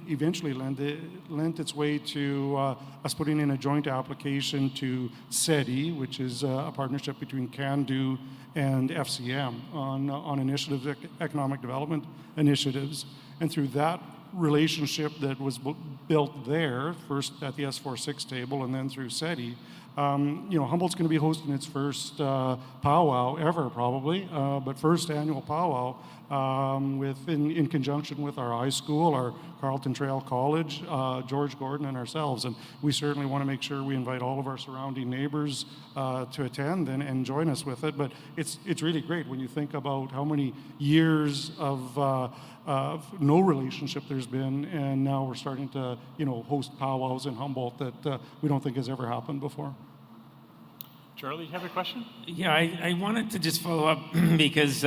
eventually lent its way to us putting in a joint application to SETI, which is a partnership between CANDO and FCM on initiatives, economic development initiatives. And through that relationship that was built there, first at the S46 table and then through SETI, Humboldt's going to be hosting its first powwow ever, probably, but first annual powwow in conjunction with our high school, our Carleton Trail College, George Gordon, and ourselves. And we certainly want to make sure we invite all of our surrounding neighbors to attend and join us with it. But it's really great when you think about how many years of no relationship there's been, and now we're starting to, host powwows in Humboldt that we don't think has ever happened before. Charlie, you have a question? Yeah, I wanted to just follow up because,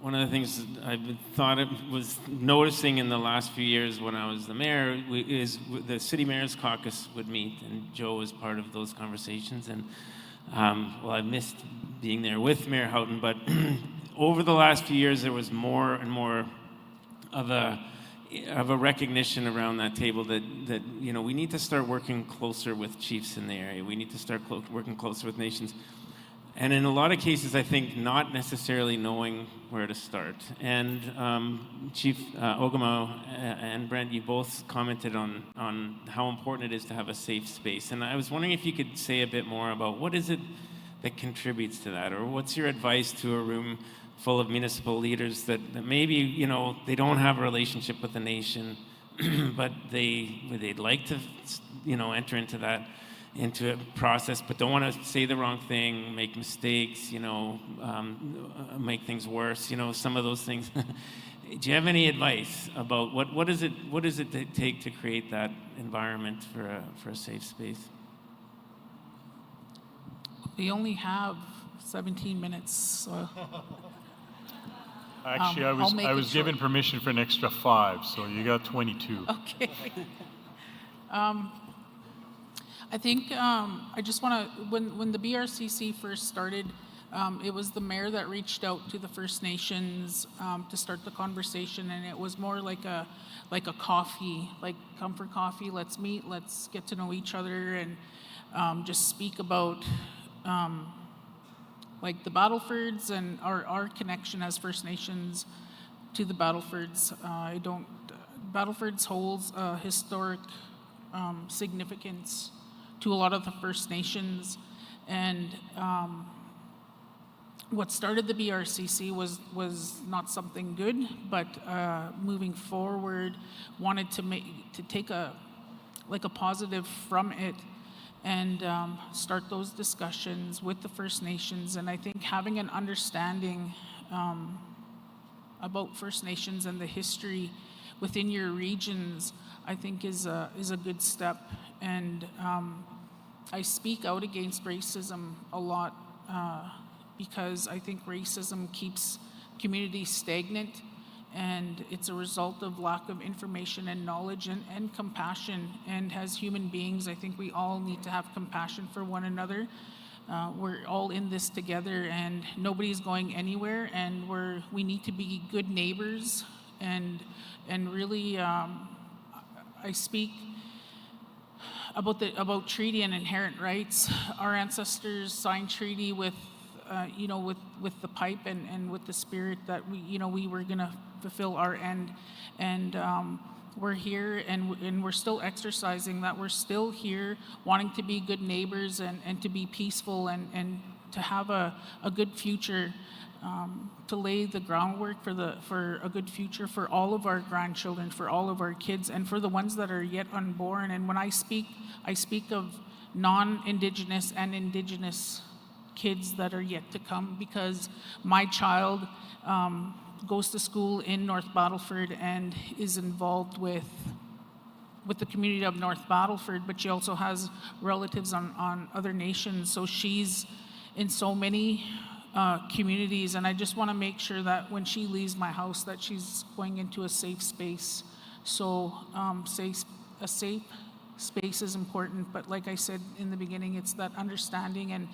one of the things I've thought it was noticing in the last few years when I was the mayor is the City Mayor's Caucus would meet, and Joe was part of those conversations. And, I missed being there with Mayor Houghton, but over the last few years, there was more and more of a recognition around that table that we need to start working closer with chiefs in the area. We need to start working closer with nations. And in a lot of cases, I think not necessarily knowing where to start. And Chief Ogama and Brent, you both commented on how important it is to have a safe space. And I was wondering if you could say a bit more about what is it that contributes to that, or what's your advice to a room full of municipal leaders that maybe, they don't have a relationship with the nation, but they'd like to, enter into a process, but don't want to say the wrong thing, make mistakes, make things worse, some of those things. Do you have any advice about what does it take to create that environment for a safe space? We only have 17 minutes. So, Actually, I was given permission for an extra 5, so you got 22. Okay. I think I just want to, when the BRCC first started, it was the mayor that reached out to the First Nations to start the conversation, and it was more like a coffee, like come for coffee, let's meet, let's get to know each other, and just speak about like the Battlefords and our connection as First Nations to the Battlefords. Battlefords holds a historic significance to a lot of the First Nations, and what started the BRCC was not something good, but moving forward, wanted to take a positive from it and start those discussions with the First Nations. And I think having an understanding about First Nations and the history within your regions, I think is a good step. And I speak out against racism a lot because I think racism keeps communities stagnant, and it's a result of lack of information and knowledge and compassion. And as human beings, I think we all need to have compassion for one another. We're all in this together, and nobody's going anywhere, and we need to be good neighbors. And really, I speak about treaty and inherent rights. Our ancestors signed treaty with the pipe and with the spirit that we were going to fulfill our end, and we're here and we're still exercising that. We're still here wanting to be good neighbors and to be peaceful and to have a good future, to lay the groundwork for a good future for all of our grandchildren, for all of our kids, and for the ones that are yet unborn. And when I speak of non-Indigenous and Indigenous kids that are yet to come, because my child goes to school in North Battleford and is involved with the community of North Battleford, but she also has relatives on other nations. So she's in so many communities, and I just want to make sure that when she leaves my house that she's going into a safe space. So a safe space is important, but like I said in the beginning, it's that understanding and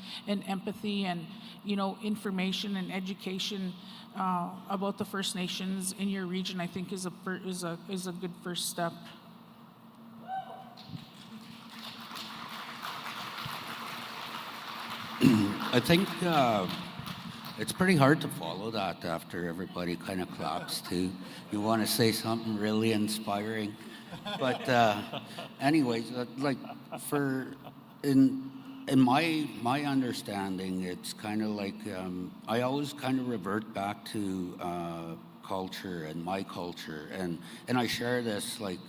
empathy and information and education about the First Nations in your region. I think is a good first step. I think it's pretty hard to follow that after everybody kind of claps too. You want to say something really inspiring. But anyways, like for in my understanding, it's kind of like I always kind of revert back to culture and my culture, and I share this like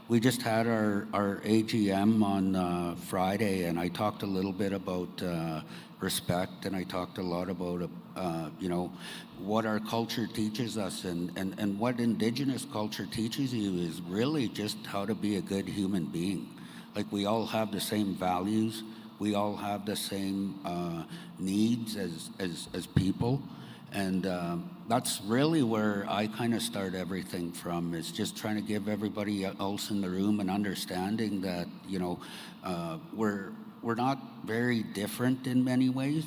we just had our AGM on Friday, and I talked a little bit about respect, and I talked a lot about you know, what our culture teaches us, and what Indigenous culture teaches you is really just how to be a good human being. Like, we all have the same values, we all have the same needs as people, and that's really where I kind of start everything from, is just trying to give everybody else in the room an understanding that, you know, we're not very different in many ways.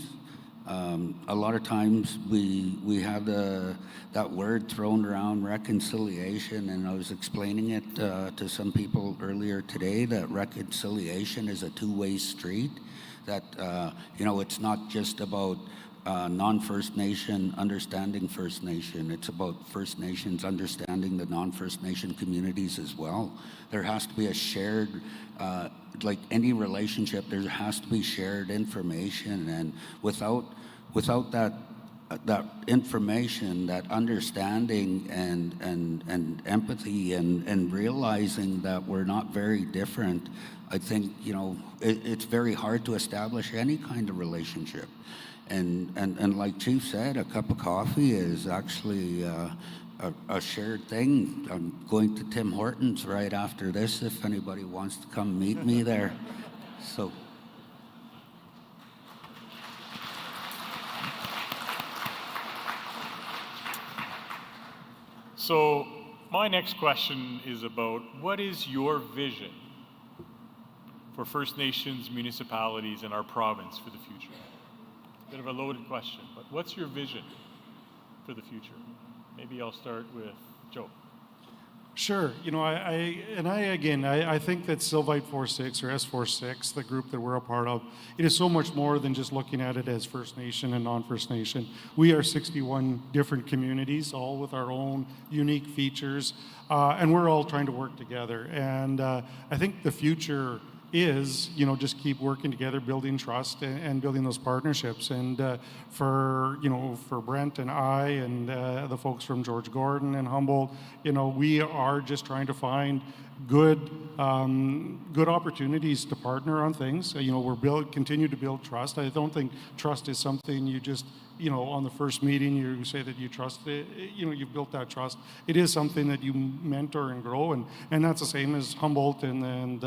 A lot of times we have that word thrown around, reconciliation, and I was explaining it to some people earlier today, that reconciliation is a two-way street, that you know, it's not just about non-First Nation understanding First Nation, it's about First Nations understanding the non-First Nation communities as well. There has to be a shared, like any relationship, there has to be shared information, and without that information, that understanding and empathy and realizing that we're not very different, I think, you know, it's very hard to establish any kind of relationship. And like Chief said, a cup of coffee is actually a shared thing. I'm going to Tim Hortons right after this if anybody wants to come meet me there. So. So my next question is about, what is your vision for First Nations municipalities in our province for the future? Bit of a loaded question, but what's your vision for the future? Maybe I'll start with Joe. Sure. You know, I think that Sylvite 46 or S46, the group that we're a part of, it is so much more than just looking at it as First Nation and non-First Nation. We are 61 different communities, all with our own unique features, and we're all trying to work together. And I think the future is, you know, just keep working together, building trust and building those partnerships. And for Brent and I and the folks from George Gordon and Humboldt, you know, we are just trying to find good opportunities to partner on things. You know, continue to build trust. I don't think trust is something you just, you know, on the first meeting you say that you trust it, you know, you've built that trust. It is something that you mentor and grow, and that's the same as Humboldt and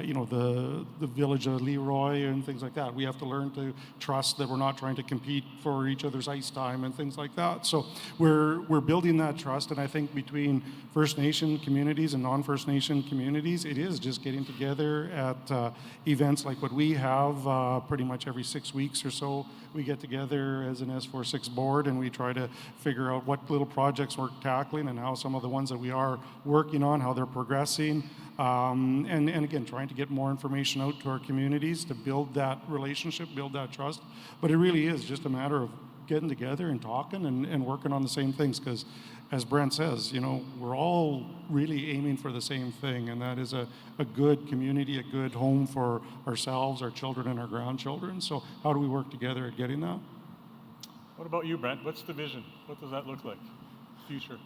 you know, the village of Leroy and things like that. We have to learn to trust that we're not trying to compete for each other's ice time and things like that. So we're building that trust, and I think between First Nation communities and non-First Nation communities, it is just getting together at events like what we have pretty much every 6 weeks or so. We get together as an S46 board, and we try to figure out what little projects we're tackling and how some of the ones that we are working on, how they're progressing. And again, trying to get more information out to our communities to build that relationship, build that trust. But it really is just a matter of getting together and talking and working on the same things, because as Brent says, you know, we're all really aiming for the same thing, and that is a good community, a good home for ourselves, our children, and our grandchildren. So how do we work together at getting that? What about you, Brent? What's the vision? What does that look like? Future?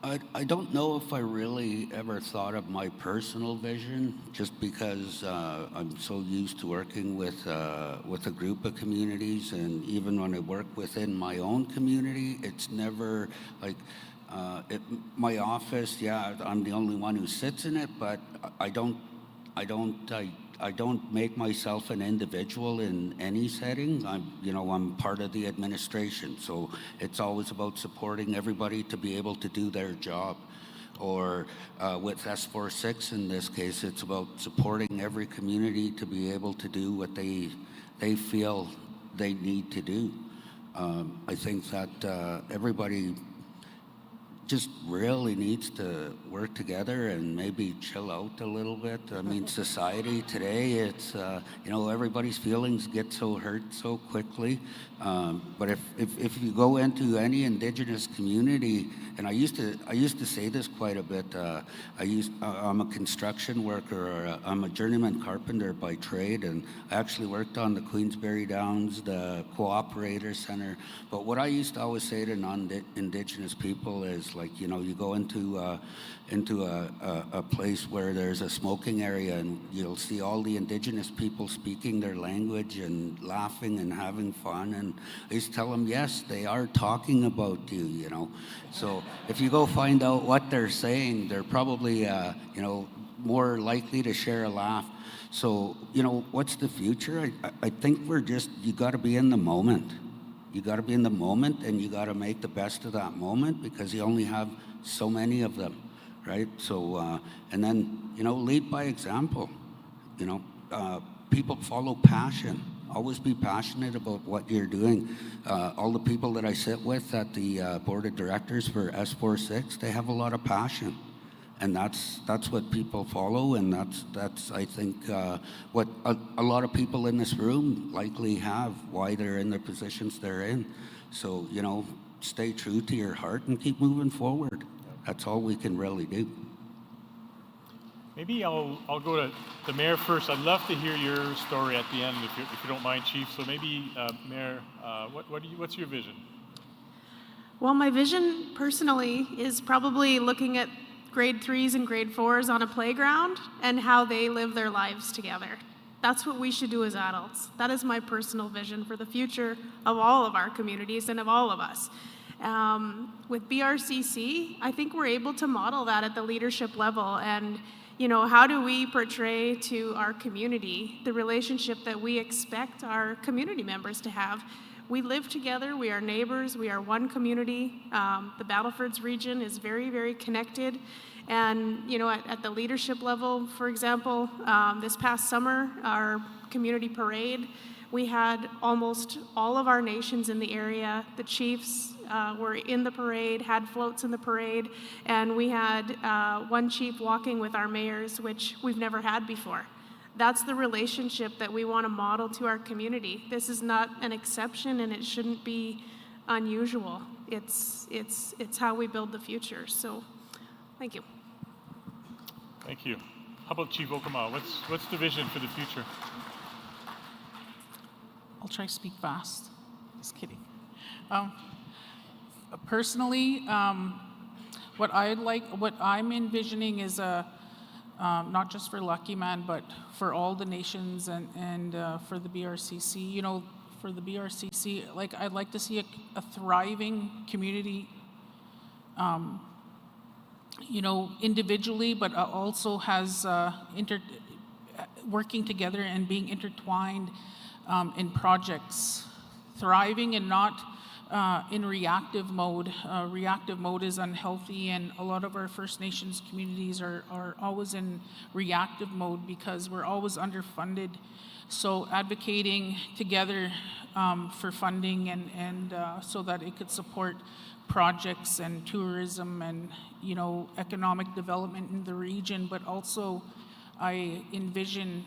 I don't know if I really ever thought of my personal vision, just because I'm so used to working with a group of communities, and even when I work within my own community, it's never like my office. Yeah, I'm the only one who sits in it, but I don't make myself an individual in any setting. I'm part of the administration, so it's always about supporting everybody to be able to do their job. Or with S46 in this case, it's about supporting every community to be able to do what they feel they need to do. I think that everybody just really needs to work together and maybe chill out a little bit. I mean, society today, it's, everybody's feelings get so hurt so quickly. But if you go into any Indigenous community, and I used to say this quite a bit, I'm a construction worker, or I'm a journeyman carpenter by trade, and I actually worked on the Queensberry Downs, the Cooperator Center. But what I used to always say to non-Indigenous people is, like, you go into a place where there's a smoking area, and you'll see all the Indigenous people speaking their language and laughing and having fun. And I used to tell them, yes, they are talking about you, So if you go find out what they're saying, they're probably, more likely to share a laugh. So, what's the future? I think you got to be in the moment. You got to be in the moment, and you got to make the best of that moment, because you only have so many of them, right? So, and then, lead by example. People follow passion. Always be passionate about what you're doing. All the people that I sit with at the board of directors for S46, they have a lot of passion. And that's what people follow, and that's I think what a lot of people in this room likely have, why they're in the positions they're in. So stay true to your heart and keep moving forward. That's all we can really do. Maybe I'll go to the mayor first. I'd love to hear your story at the end, if you don't mind, Chief. So maybe Mayor, what's your vision? Well, my vision personally is probably looking at grade 3s and grade 4s on a playground and how they live their lives together. That's what we should do as adults. That is my personal vision for the future of all of our communities and of all of us. With BRCC, I think we're able to model that at the leadership level. And how do we portray to our community the relationship that we expect our community members to have? We live together, we are neighbors, we are one community. The Battlefords region is very, very connected. And, at the leadership level, for example, this past summer, our community parade, we had almost all of our nations in the area. The chiefs were in the parade, had floats in the parade, and we had one chief walking with our mayors, which we've never had before. That's the relationship that we want to model to our community. This is not an exception, and it shouldn't be unusual. It's how we build the future. So, thank you. Thank you. How about Chief Okama? What's the vision for the future? I'll try to speak fast. Just kidding. Personally, what I'm envisioning is not just for Lucky Man, but for all the nations and for the BRCC. For the BRCC, I'd like to see a thriving community, individually, but also has working together and being intertwined in projects, thriving and not in reactive mode. Reactive mode is unhealthy, and a lot of our First Nations communities are always in reactive mode because we're always underfunded. So advocating together for funding and so that it could support projects and tourism and economic development in the region, but also I envision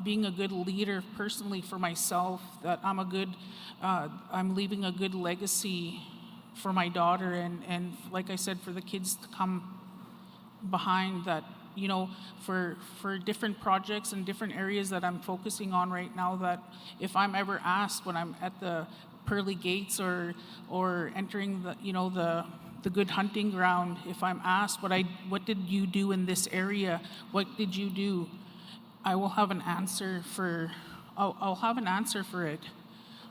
being a good leader personally for myself, that I'm leaving a good legacy for my daughter and like I said, for the kids to come behind, that for different projects and different areas that I'm focusing on right now, that if I'm ever asked when I'm at the pearly gates or entering the good hunting ground, if I'm asked what did you do in this area, what did you do, I will have an answer for I'll have an answer for it.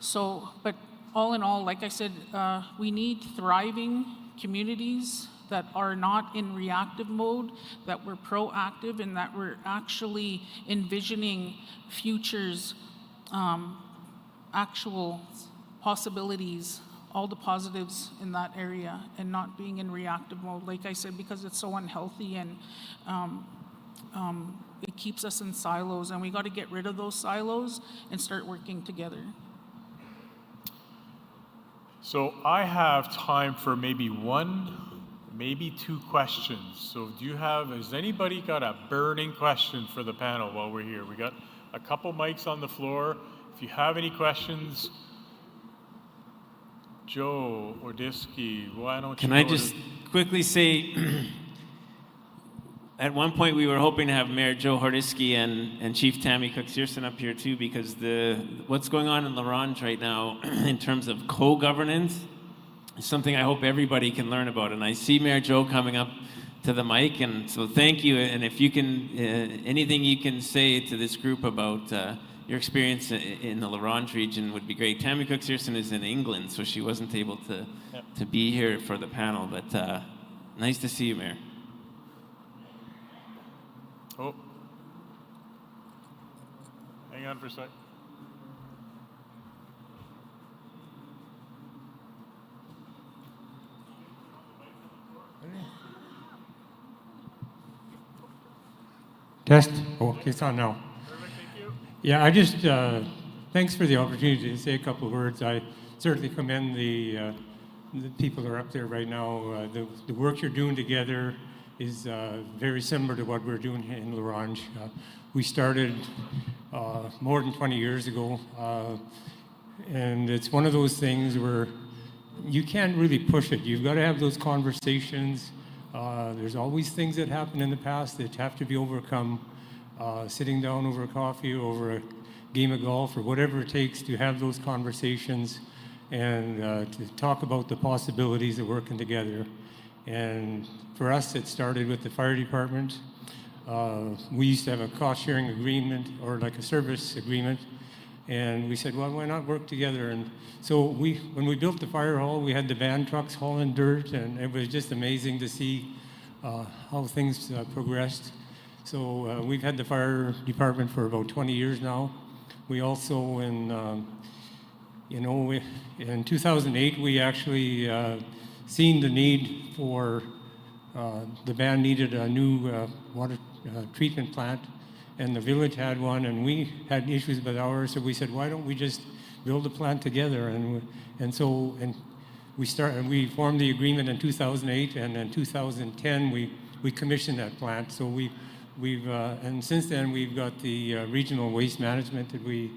So, but all in all, like I said, we need thriving communities that are not in reactive mode, that we're proactive, and that we're actually envisioning futures, actual possibilities, all the positives in that area, and not being in reactive mode, like I said, because it's so unhealthy and it keeps us in silos, and we got to get rid of those silos and start working together. So I have time for maybe one maybe 2 questions. So has anybody got a burning question for the panel while we're here? We got a couple mics on the floor. If you have any questions, Joe Ordiski, why don't you Can I just quickly say, at one point we were hoping to have Mayor Joe Hordisky and Chief Tammy Cook-Searson up here too, because what's going on in La Ronge right now in terms of co-governance is something I hope everybody can learn about. And I see Mayor Joe coming up to the mic, and so thank you. And if you can, anything you can say to this group about your experience in the La Ronge region would be great. Tammy Cook-Searson is in England, so she wasn't able to be here for the panel, but nice to see you, Mayor. Oh, hang on for a sec. Test. Oh, it's on now. Yeah, I just, thanks for the opportunity to say a couple of words. I certainly commend the people that are up there right now. The work you're doing together is very similar to what we're doing in La Ronge. We started more than 20 years ago, and it's one of those things where you can't really push it. You've got to have those conversations. There's always things that happened in the past that have to be overcome. Sitting down over coffee, over a game of golf, or whatever it takes to have those conversations and to talk about the possibilities of working together. And for us, it started with the fire department. We used to have a cost-sharing agreement, or like a service agreement, and we said, well, why not work together? And so when we built the fire hall, we had the van trucks hauling dirt, and it was just amazing to see how things progressed. So we've had the fire department for about 20 years now. We also, in 2008, we actually seen the need for, the band needed a new water treatment plant, and the village had one, and we had issues with ours, so we said, why don't we just build a plant together? And we formed the agreement in 2008, and in 2010 we commissioned that plant. So and since then we've got the regional waste management that we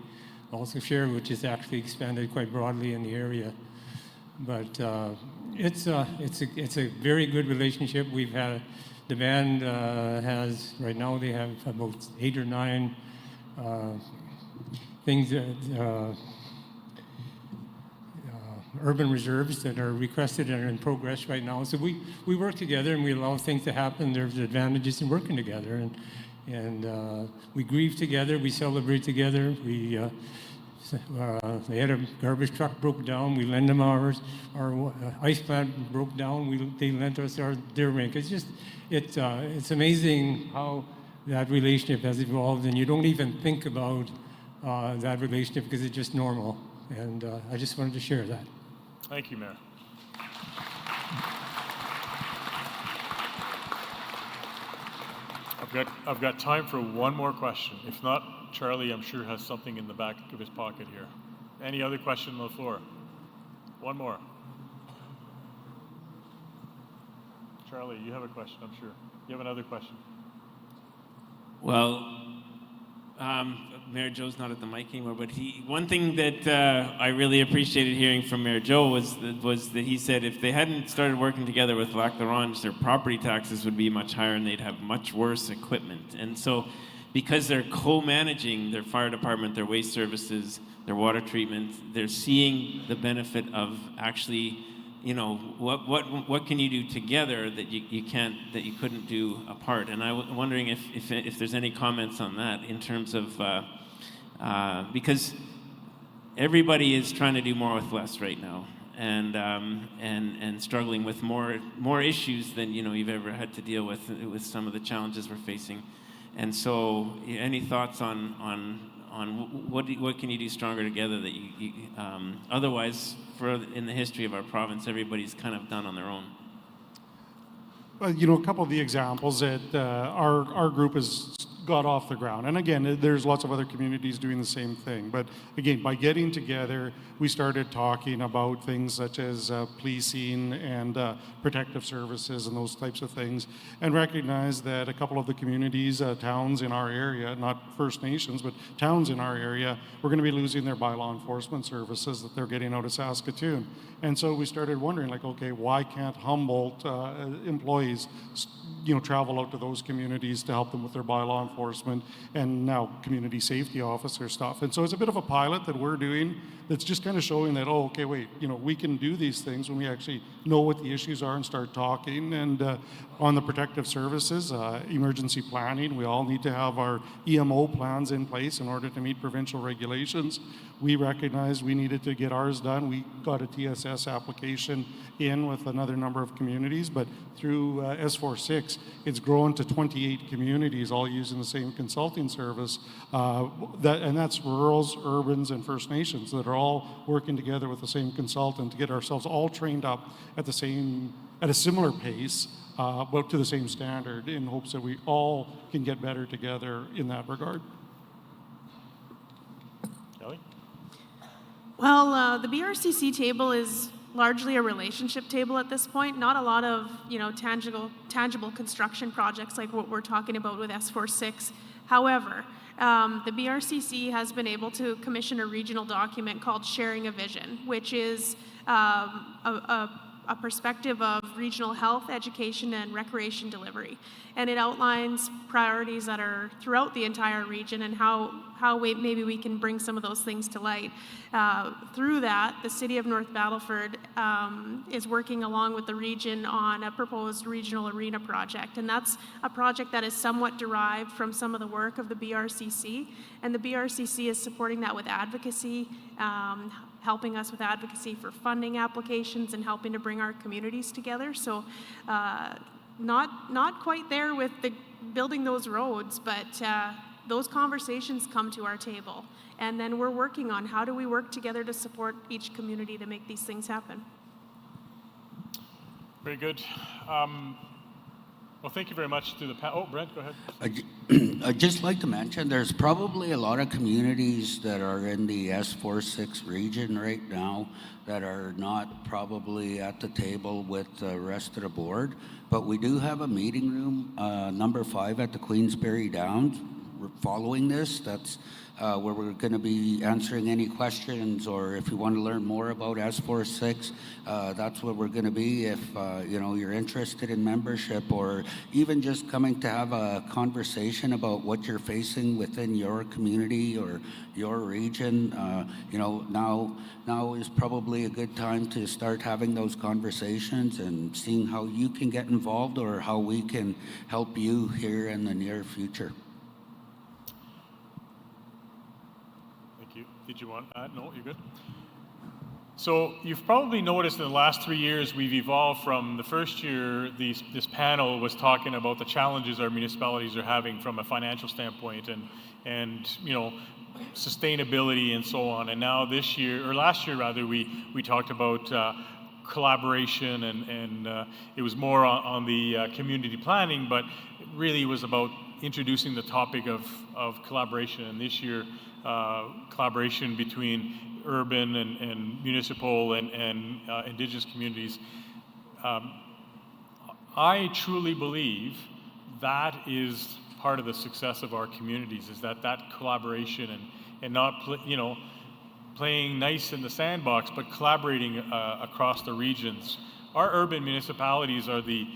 also share, which has actually expanded quite broadly in the area. But it's a very good relationship. We've had the band has right now they have about 8 or 9 things urban reserves that are requested and are in progress right now. So we work together and we allow things to happen. There's advantages in working together, and we grieve together. We celebrate together. They had a garbage truck broke down. We lend them ours. Our ice plant broke down. They lent us their rink. It's amazing how that relationship has evolved, and you don't even think about that relationship because it's just normal. And I just wanted to share that. Thank you, Mayor. I've got time for one more question. If not, Charlie, I'm sure, has something in the back of his pocket here. Any other question on the floor? One more. Charlie, you have a question, I'm sure. You have another question. Well, Mayor Joe's not at the mic anymore, but one thing that I really appreciated hearing from Mayor Joe was that he said if they hadn't started working together with Lac La Ronge, their property taxes would be much higher and they'd have much worse equipment. And so because they're co-managing their fire department, their waste services, their water treatment, they're seeing the benefit of actually, what can you do together that you couldn't do apart? And I'm wondering if there's any comments on that in terms of because everybody is trying to do more with less right now, and struggling with more issues than you've ever had to deal with some of the challenges we're facing. And so, any thoughts on what can you do stronger together that you otherwise, in the history of our province, everybody's kind of done on their own? Well, a couple of the examples that our group has got off the ground. And again, there's lots of other communities doing the same thing. But again, by getting together, we started talking about things such as policing and protective services and those types of things, and recognized that a couple of the communities, towns in our area, not First Nations, but towns in our area, were going to be losing their bylaw enforcement services that they're getting out of Saskatoon. And so we started wondering, like, okay, why can't Humboldt employees, travel out to those communities to help them with their bylaw enforcement and now community safety officer stuff? And so it's a bit of a pilot that we're doing that's just kind of showing that, oh, okay, wait, we can do these things when we actually know what the issues are and start talking. And on the protective services, emergency planning, we all need to have our EMO plans in place in order to meet provincial regulations. We recognized we needed to get ours done. We got a TSS application in with another number of communities, but through S46, it's grown to 28 communities all using the same consulting service. And that's rurals, urbans, and First Nations that are all working together with the same consultant to get ourselves all trained up at a similar pace, but to the same standard, in hopes that we all can get better together in that regard. Kelly? Well, the BRCC table is largely a relationship table at this point, not a lot of tangible construction projects like what we're talking about with S46. However, the BRCC has been able to commission a regional document called Sharing a Vision, which is a perspective of regional health, education, and recreation delivery. And it outlines priorities that are throughout the entire region and how maybe we can bring some of those things to light. Through that, the City of North Battleford is working along with the region on a proposed regional arena project. And that's a project that is somewhat derived from some of the work of the BRCC. And the BRCC is supporting that with advocacy, helping us with advocacy for funding applications and helping to bring our communities together. So not quite there with the building those roads, but those conversations come to our table. And then we're working on how do we work together to support each community to make these things happen. Very good. Well, thank you very much to the panel. Oh, Brent, go ahead. I'd just like to mention there's probably a lot of communities that are in the S46 region right now that are not probably at the table with the rest of the board, but we do have a meeting room, number 5 at the Queensberry Downs. Following this, that's where we're going to be answering any questions, or if you want to learn more about S46, that's where we're going to be. If you're interested in membership, or even just coming to have a conversation about what you're facing within your community or your region, now is probably a good time to start having those conversations and seeing how you can get involved or how we can help you here in the near future. Did you want no, you're good. So you've probably noticed in the last 3 years we've evolved from the first year this panel was talking about the challenges our municipalities are having from a financial standpoint and sustainability and so on. And now this year, or last year rather, we talked about collaboration and it was more on the community planning, but it really was about introducing the topic of collaboration. And this year, collaboration between urban and municipal and Indigenous communities. I truly believe that is part of the success of our communities, is that collaboration and not playing nice in the sandbox, but collaborating across the regions. Our urban municipalities are the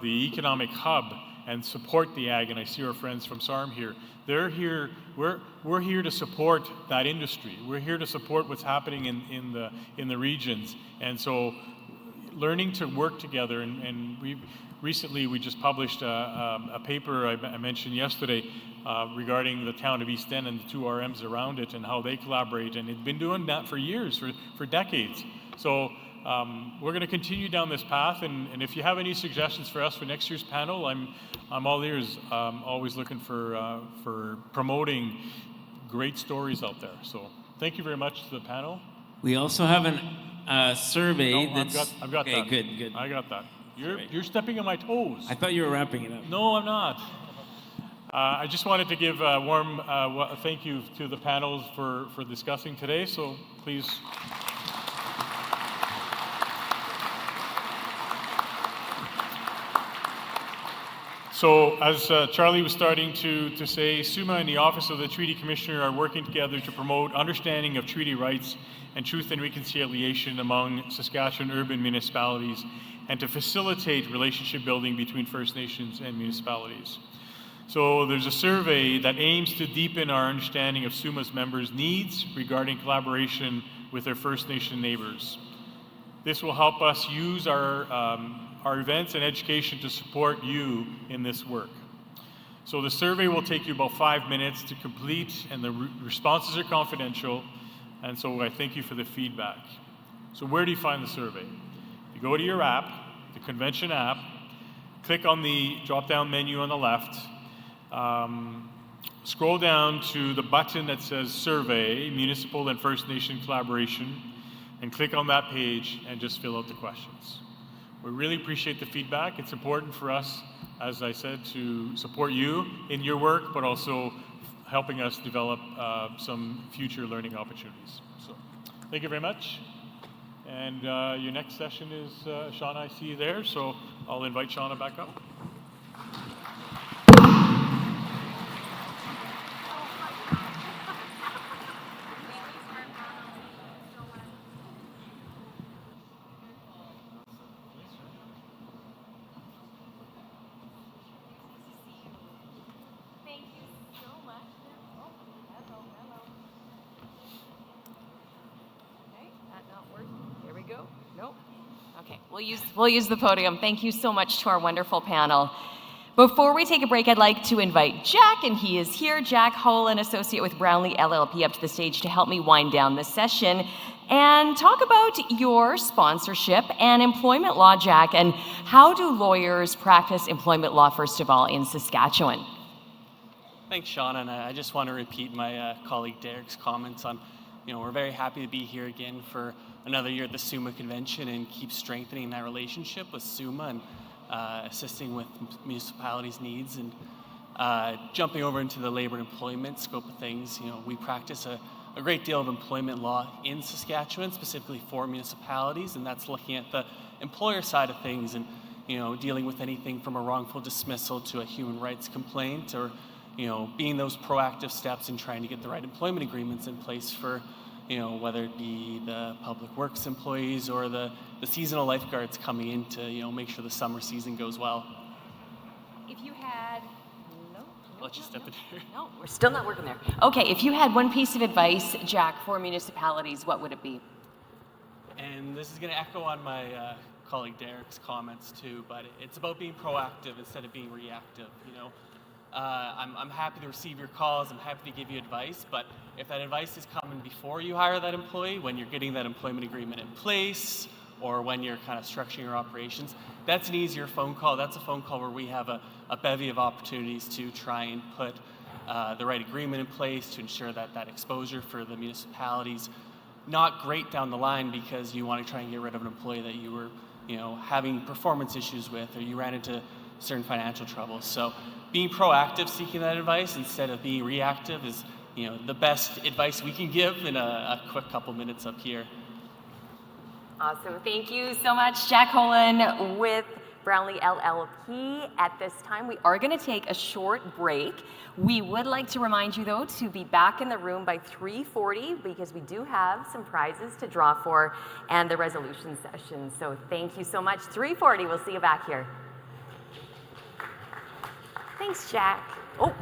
economic hub and support the ag, and I see our friends from SARM here. They're here. We're here to support that industry. We're here to support what's happening in the regions, and so learning to work together. And we just published a paper I mentioned yesterday regarding the town of East End and the 2 RMs around it and how they collaborate, and it's been doing that for years, for decades. So. We're going to continue down this path, and if you have any suggestions for us for next year's panel, I'm all ears. Always looking for promoting great stories out there. So thank you very much to the panel. We also have a survey. I've got okay, that. Good. I got that. You're stepping on my toes. I thought you were wrapping it up. No, I'm not. I just wanted to give a warm thank you to the panels for discussing today, so please. So as Charlie was starting to say, SUMA and the Office of the Treaty Commissioner are working together to promote understanding of treaty rights and truth and reconciliation among Saskatchewan urban municipalities and to facilitate relationship building between First Nations and municipalities. So there's a survey that aims to deepen our understanding of SUMA's members' needs regarding collaboration with their First Nation neighbors. This will help us use our events and education to support you in this work. So the survey will take you about 5 minutes to complete, and the responses are confidential, and so I thank you for the feedback. So where do you find the survey? You go to your app, the convention app, click on the drop-down menu on the left, scroll down to the button that says Survey, Municipal and First Nation Collaboration, and click on that page and just fill out the questions. We really appreciate the feedback. It's important for us, as I said, to support you in your work, but also helping us develop some future learning opportunities. So, thank you very much. And your next session is Shauna, I see you there, so I'll invite Shauna back up. We'll use the podium. Thank you so much to our wonderful panel. Before we take a break, I'd like to invite Jack, and he is here, Jack Holland, associate with Brownlee LLP, up to the stage to help me wind down this session and talk about your sponsorship and employment law, Jack, and how do lawyers practice employment law, first of all, in Saskatchewan? Thanks, Shauna, and I just want to repeat my colleague Derek's comments on, we're very happy to be here again for another year at the SUMA convention and keep strengthening that relationship with SUMA and assisting with municipalities' needs. And jumping over into the labor and employment scope of things, we practice a great deal of employment law in Saskatchewan, specifically for municipalities, and that's looking at the employer side of things and dealing with anything from a wrongful dismissal to a human rights complaint, or being those proactive steps in trying to get the right employment agreements in place for whether it be the public works employees or the seasonal lifeguards coming in to make sure the summer season goes well. If you had Let's just step in here. No, we're still not working there. Okay, if you had one piece of advice, Jack, for municipalities, what would it be? And this is going to echo on my colleague Derek's comments too, but it's about being proactive instead of being reactive. I'm happy to receive your calls, I'm happy to give you advice, but if that advice is coming before you hire that employee, when you're getting that employment agreement in place, or when you're kind of structuring your operations, that's an easier phone call. That's a phone call where we have a bevy of opportunities to try and put the right agreement in place to ensure that that exposure for the municipalities not great down the line because you want to try and get rid of an employee that you were having performance issues with, or you ran into certain financial troubles. So being proactive, seeking that advice instead of being reactive is the best advice we can give in a quick couple minutes up here. Awesome. Thank you so much, Jack Holland with Brownlee LLP. At this time, we are going to take a short break. We would like to remind you, though, to be back in the room by 3:40 because we do have some prizes to draw for and the resolution session. So thank you so much. 3:40, we'll see you back here. Thanks, Jack. Oh.